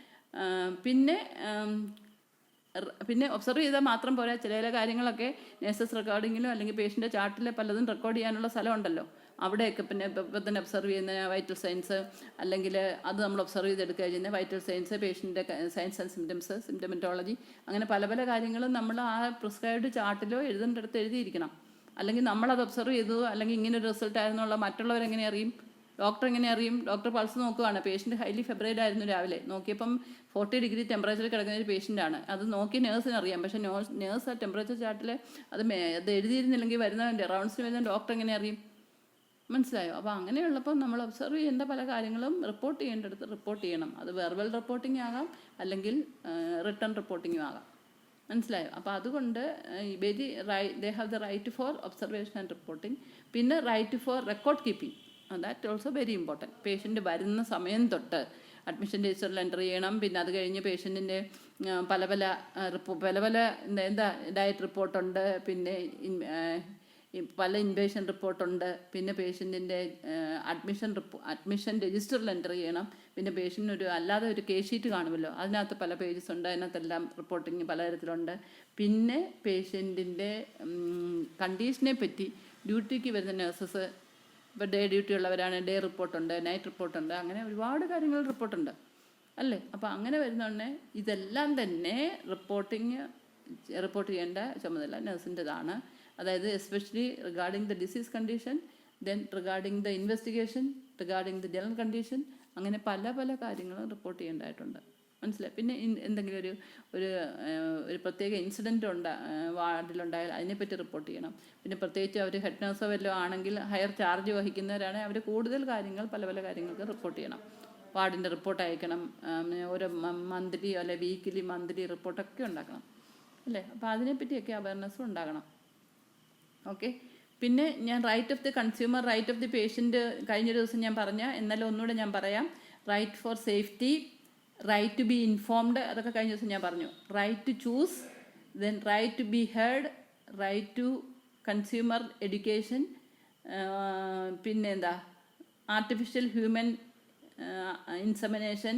പിന്നെ ഒബ്സർവ് ചെയ്താൽ മാത്രം പോരാ. ചില കാര്യങ്ങളൊക്കെ നേഴ്സസ് റെക്കോർഡിങ്ങിലോ അല്ലെങ്കിൽ പേഷ്യൻ്റെ ചാർട്ടിൽ പലതും റെക്കോർഡ് ചെയ്യാനുള്ള സ്ഥലമുണ്ടല്ലോ. അവിടെയൊക്കെ പിന്നെ ഇപ്പം തന്നെ ഒബ്സർവ് ചെയ്യുന്ന വൈറ്റൽ സയൻസ് അല്ലെങ്കിൽ അത് നമ്മൾ ഒബ്സർവ് ചെയ്തെടുക്കുക ചെയ്യുന്ന വൈറ്റൽ സയൻസ്, പേഷ്യൻ്റെ സയൻസ് ആൻഡ് സിംറ്റംസ്, സിംറ്റമെറ്റോളജി, അങ്ങനെ പല പല കാര്യങ്ങളും നമ്മൾ ആ പ്രിസ്ക്രൈബ്ഡ് ചാർട്ടിലോ എഴുതേണ്ടടുത്ത് എഴുതിയിരിക്കണം. അല്ലെങ്കിൽ നമ്മളത് ഒബ്സർവ് ചെയ്തു അല്ലെങ്കിൽ ഇങ്ങനൊരു റിസൾട്ട് ആയിരുന്നുള്ള മറ്റുള്ളവരെങ്ങനെ അറിയും? ഡോക്ടർ എങ്ങനെ അറിയും? ഡോക്ടർ പൾസ് നോക്കുകയാണ്. പേഷ്യൻ്റ് ഹൈലി ഫെബ്രൈഡ് ആയിരുന്നു രാവിലെ, നോക്കിയപ്പം 40 ഡിഗ്രി ടെമ്പറേച്ചറിൽ കിടക്കുന്ന ഒരു പേഷ്യൻ്റാണ്. അത് നോക്കി നേഴ്സിന് അറിയാം. പക്ഷേ നേഴ്സ് ആ ടെമ്പറേച്ചർ ചാർട്ടിൽ അത് എഴുതിയിരുന്നില്ലെങ്കിൽ വരുന്ന റൗണ്ട്സിന് വരുന്ന ഡോക്ടർ എങ്ങനെ അറിയും? മനസ്സിലായോ? അപ്പോൾ അങ്ങനെയുള്ളപ്പോൾ നമ്മൾ ഒബ്സർവ് ചെയ്യേണ്ട പല കാര്യങ്ങളും റിപ്പോർട്ട് ചെയ്യേണ്ടടുത്ത് റിപ്പോർട്ട് ചെയ്യണം. അത് വെർബൽ റിപ്പോർട്ടിംഗ് ആകാം അല്ലെങ്കിൽ റിട്ടൺ റിപ്പോർട്ടിങ്ങും ആകാം. മനസ്സിലായോ? അപ്പോൾ അതുകൊണ്ട് they have the right for observation and reporting. പിന്നെ right for record keeping, that also very important. Patient വരുന്ന സമയം തൊട്ട് അഡ്മിഷൻ രജിസ്റ്ററിൽ എൻ്റർ ചെയ്യണം. പിന്നെ അത് കഴിഞ്ഞ് പേഷ്യൻറ്റിൻ്റെ പല പല ഡയറ്റ് റിപ്പോർട്ടുണ്ട്, പിന്നെ പല ഇൻപേഷ്യൻ റിപ്പോർട്ടുണ്ട്, പിന്നെ പേഷ്യൻറ്റിൻ്റെ അഡ്മിഷൻ രജിസ്റ്ററിൽ എൻ്റർ ചെയ്യണം. പിന്നെ പേഷ്യൻ്റിന് അല്ലാതെ ഒരു കേസ് ഷീറ്റ് കാണുമല്ലോ, അതിനകത്ത് പല പേജസ് ഉണ്ട്, അതിനകത്തെല്ലാം റിപ്പോർട്ടിങ് പലതരത്തിലുണ്ട്. പിന്നെ പേഷ്യൻറ്റിൻ്റെ കണ്ടീഷനെ പറ്റി ഡ്യൂട്ടിക്ക് വരുന്ന നഴ്സസ്, ഇപ്പോൾ ഡേ ഡ്യൂട്ടി ഉള്ളവരാണ് ഡേ റിപ്പോർട്ടുണ്ട്, നൈറ്റ് റിപ്പോർട്ടുണ്ട്, അങ്ങനെ ഒരുപാട് കാര്യങ്ങൾ റിപ്പോർട്ടുണ്ട്, അല്ലേ? അപ്പോൾ അങ്ങനെ വരുന്നോണ്ടേ ഇതെല്ലാം തന്നെ റിപ്പോർട്ട് ചെയ്യേണ്ട ചുമതല നഴ്സിൻ്റെതാണ്. അതായത് especially regarding the disease condition, then regarding the investigation, regarding the general condition, അങ്ങനെ പല പല കാര്യങ്ങളും റിപ്പോർട്ട് ചെയ്യേണ്ടതായിട്ടുണ്ട്. മനസ്സിലായി? പിന്നെ എന്തെങ്കിലും ഒരു പ്രത്യേക ഇൻസിഡൻറ്റ് വാർഡിലുണ്ടായാൽ അതിനെപ്പറ്റി റിപ്പോർട്ട് ചെയ്യണം. പിന്നെ പ്രത്യേകിച്ച് അവർ ഹെഡ് നഴ്സോ വല്ലതും ആണെങ്കിൽ ഹയർ ചാർജ് വഹിക്കുന്നവരാണെങ്കിൽ അവർ കൂടുതൽ കാര്യങ്ങൾ പല പല കാര്യങ്ങൾക്ക് റിപ്പോർട്ട് ചെയ്യണം. വാർഡിൻ്റെ റിപ്പോർട്ട് അയക്കണം, ഓരോ മന്ത്ലി അല്ലെ വീക്കിലി മന്ത്ലി റിപ്പോർട്ടൊക്കെ ഉണ്ടാക്കണം, അല്ലേ? അപ്പോൾ അതിനെപ്പറ്റിയൊക്കെ അവയർനെസ്സും ഉണ്ടാകണം. ഓക്കെ. പിന്നെ ഞാൻ right of the consumer, right of the patient കഴിഞ്ഞ ദിവസം ഞാൻ എന്നാലും ഒന്നുകൂടെ ഞാൻ പറയാം. Right for safety, right to be informed, അതൊക്കെ കഴിഞ്ഞ ദിവസം ഞാൻ പറഞ്ഞു. Right to choose, then right to be heard, right to consumer education, പിന്നെ artificial human insemination,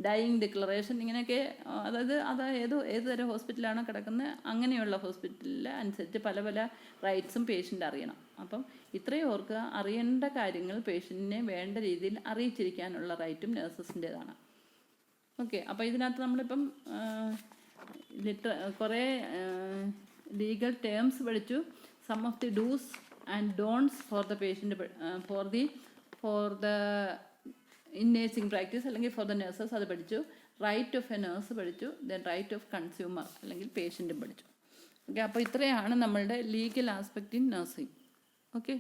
dying declaration, ഇങ്ങനെയൊക്കെ. അതായത് ഏത് തരം ഹോസ്പിറ്റലാണോ കിടക്കുന്നത് അങ്ങനെയുള്ള ഹോസ്പിറ്റലിൽ അനുസരിച്ച് പല പല റൈറ്റ്സും പേഷ്യൻ്റ് അറിയണം. അപ്പം ഇത്രയും ഓർക്കുക, അറിയേണ്ട കാര്യങ്ങൾ പേഷ്യൻറ്റിനെ വേണ്ട രീതിയിൽ അറിയിച്ചിരിക്കാനുള്ള റൈറ്റും നഴ്സസിൻ്റേതാണ്. ഓക്കെ, അപ്പോൾ ഇതിനകത്ത് നമ്മളിപ്പം കുറേ ലീഗൽ ടേംസ് പഠിച്ചു. Some of the dos and don'ts for the patient, for the in nursing practice അല്ലെങ്കിൽ ഫോർ ദ നഴ്സസ് അത് പഠിച്ചു. റൈറ്റ് ഓഫ് എ നേഴ്സ് പഠിച്ചു. ദെൻ റൈറ്റ് ഓഫ് കൺസ്യൂമർ അല്ലെങ്കിൽ പേഷ്യൻറ്റും പഠിച്ചു. ഓക്കെ, അപ്പോൾ ഇത്രയാണ് നമ്മളുടെ legal aspect in nursing. Okay.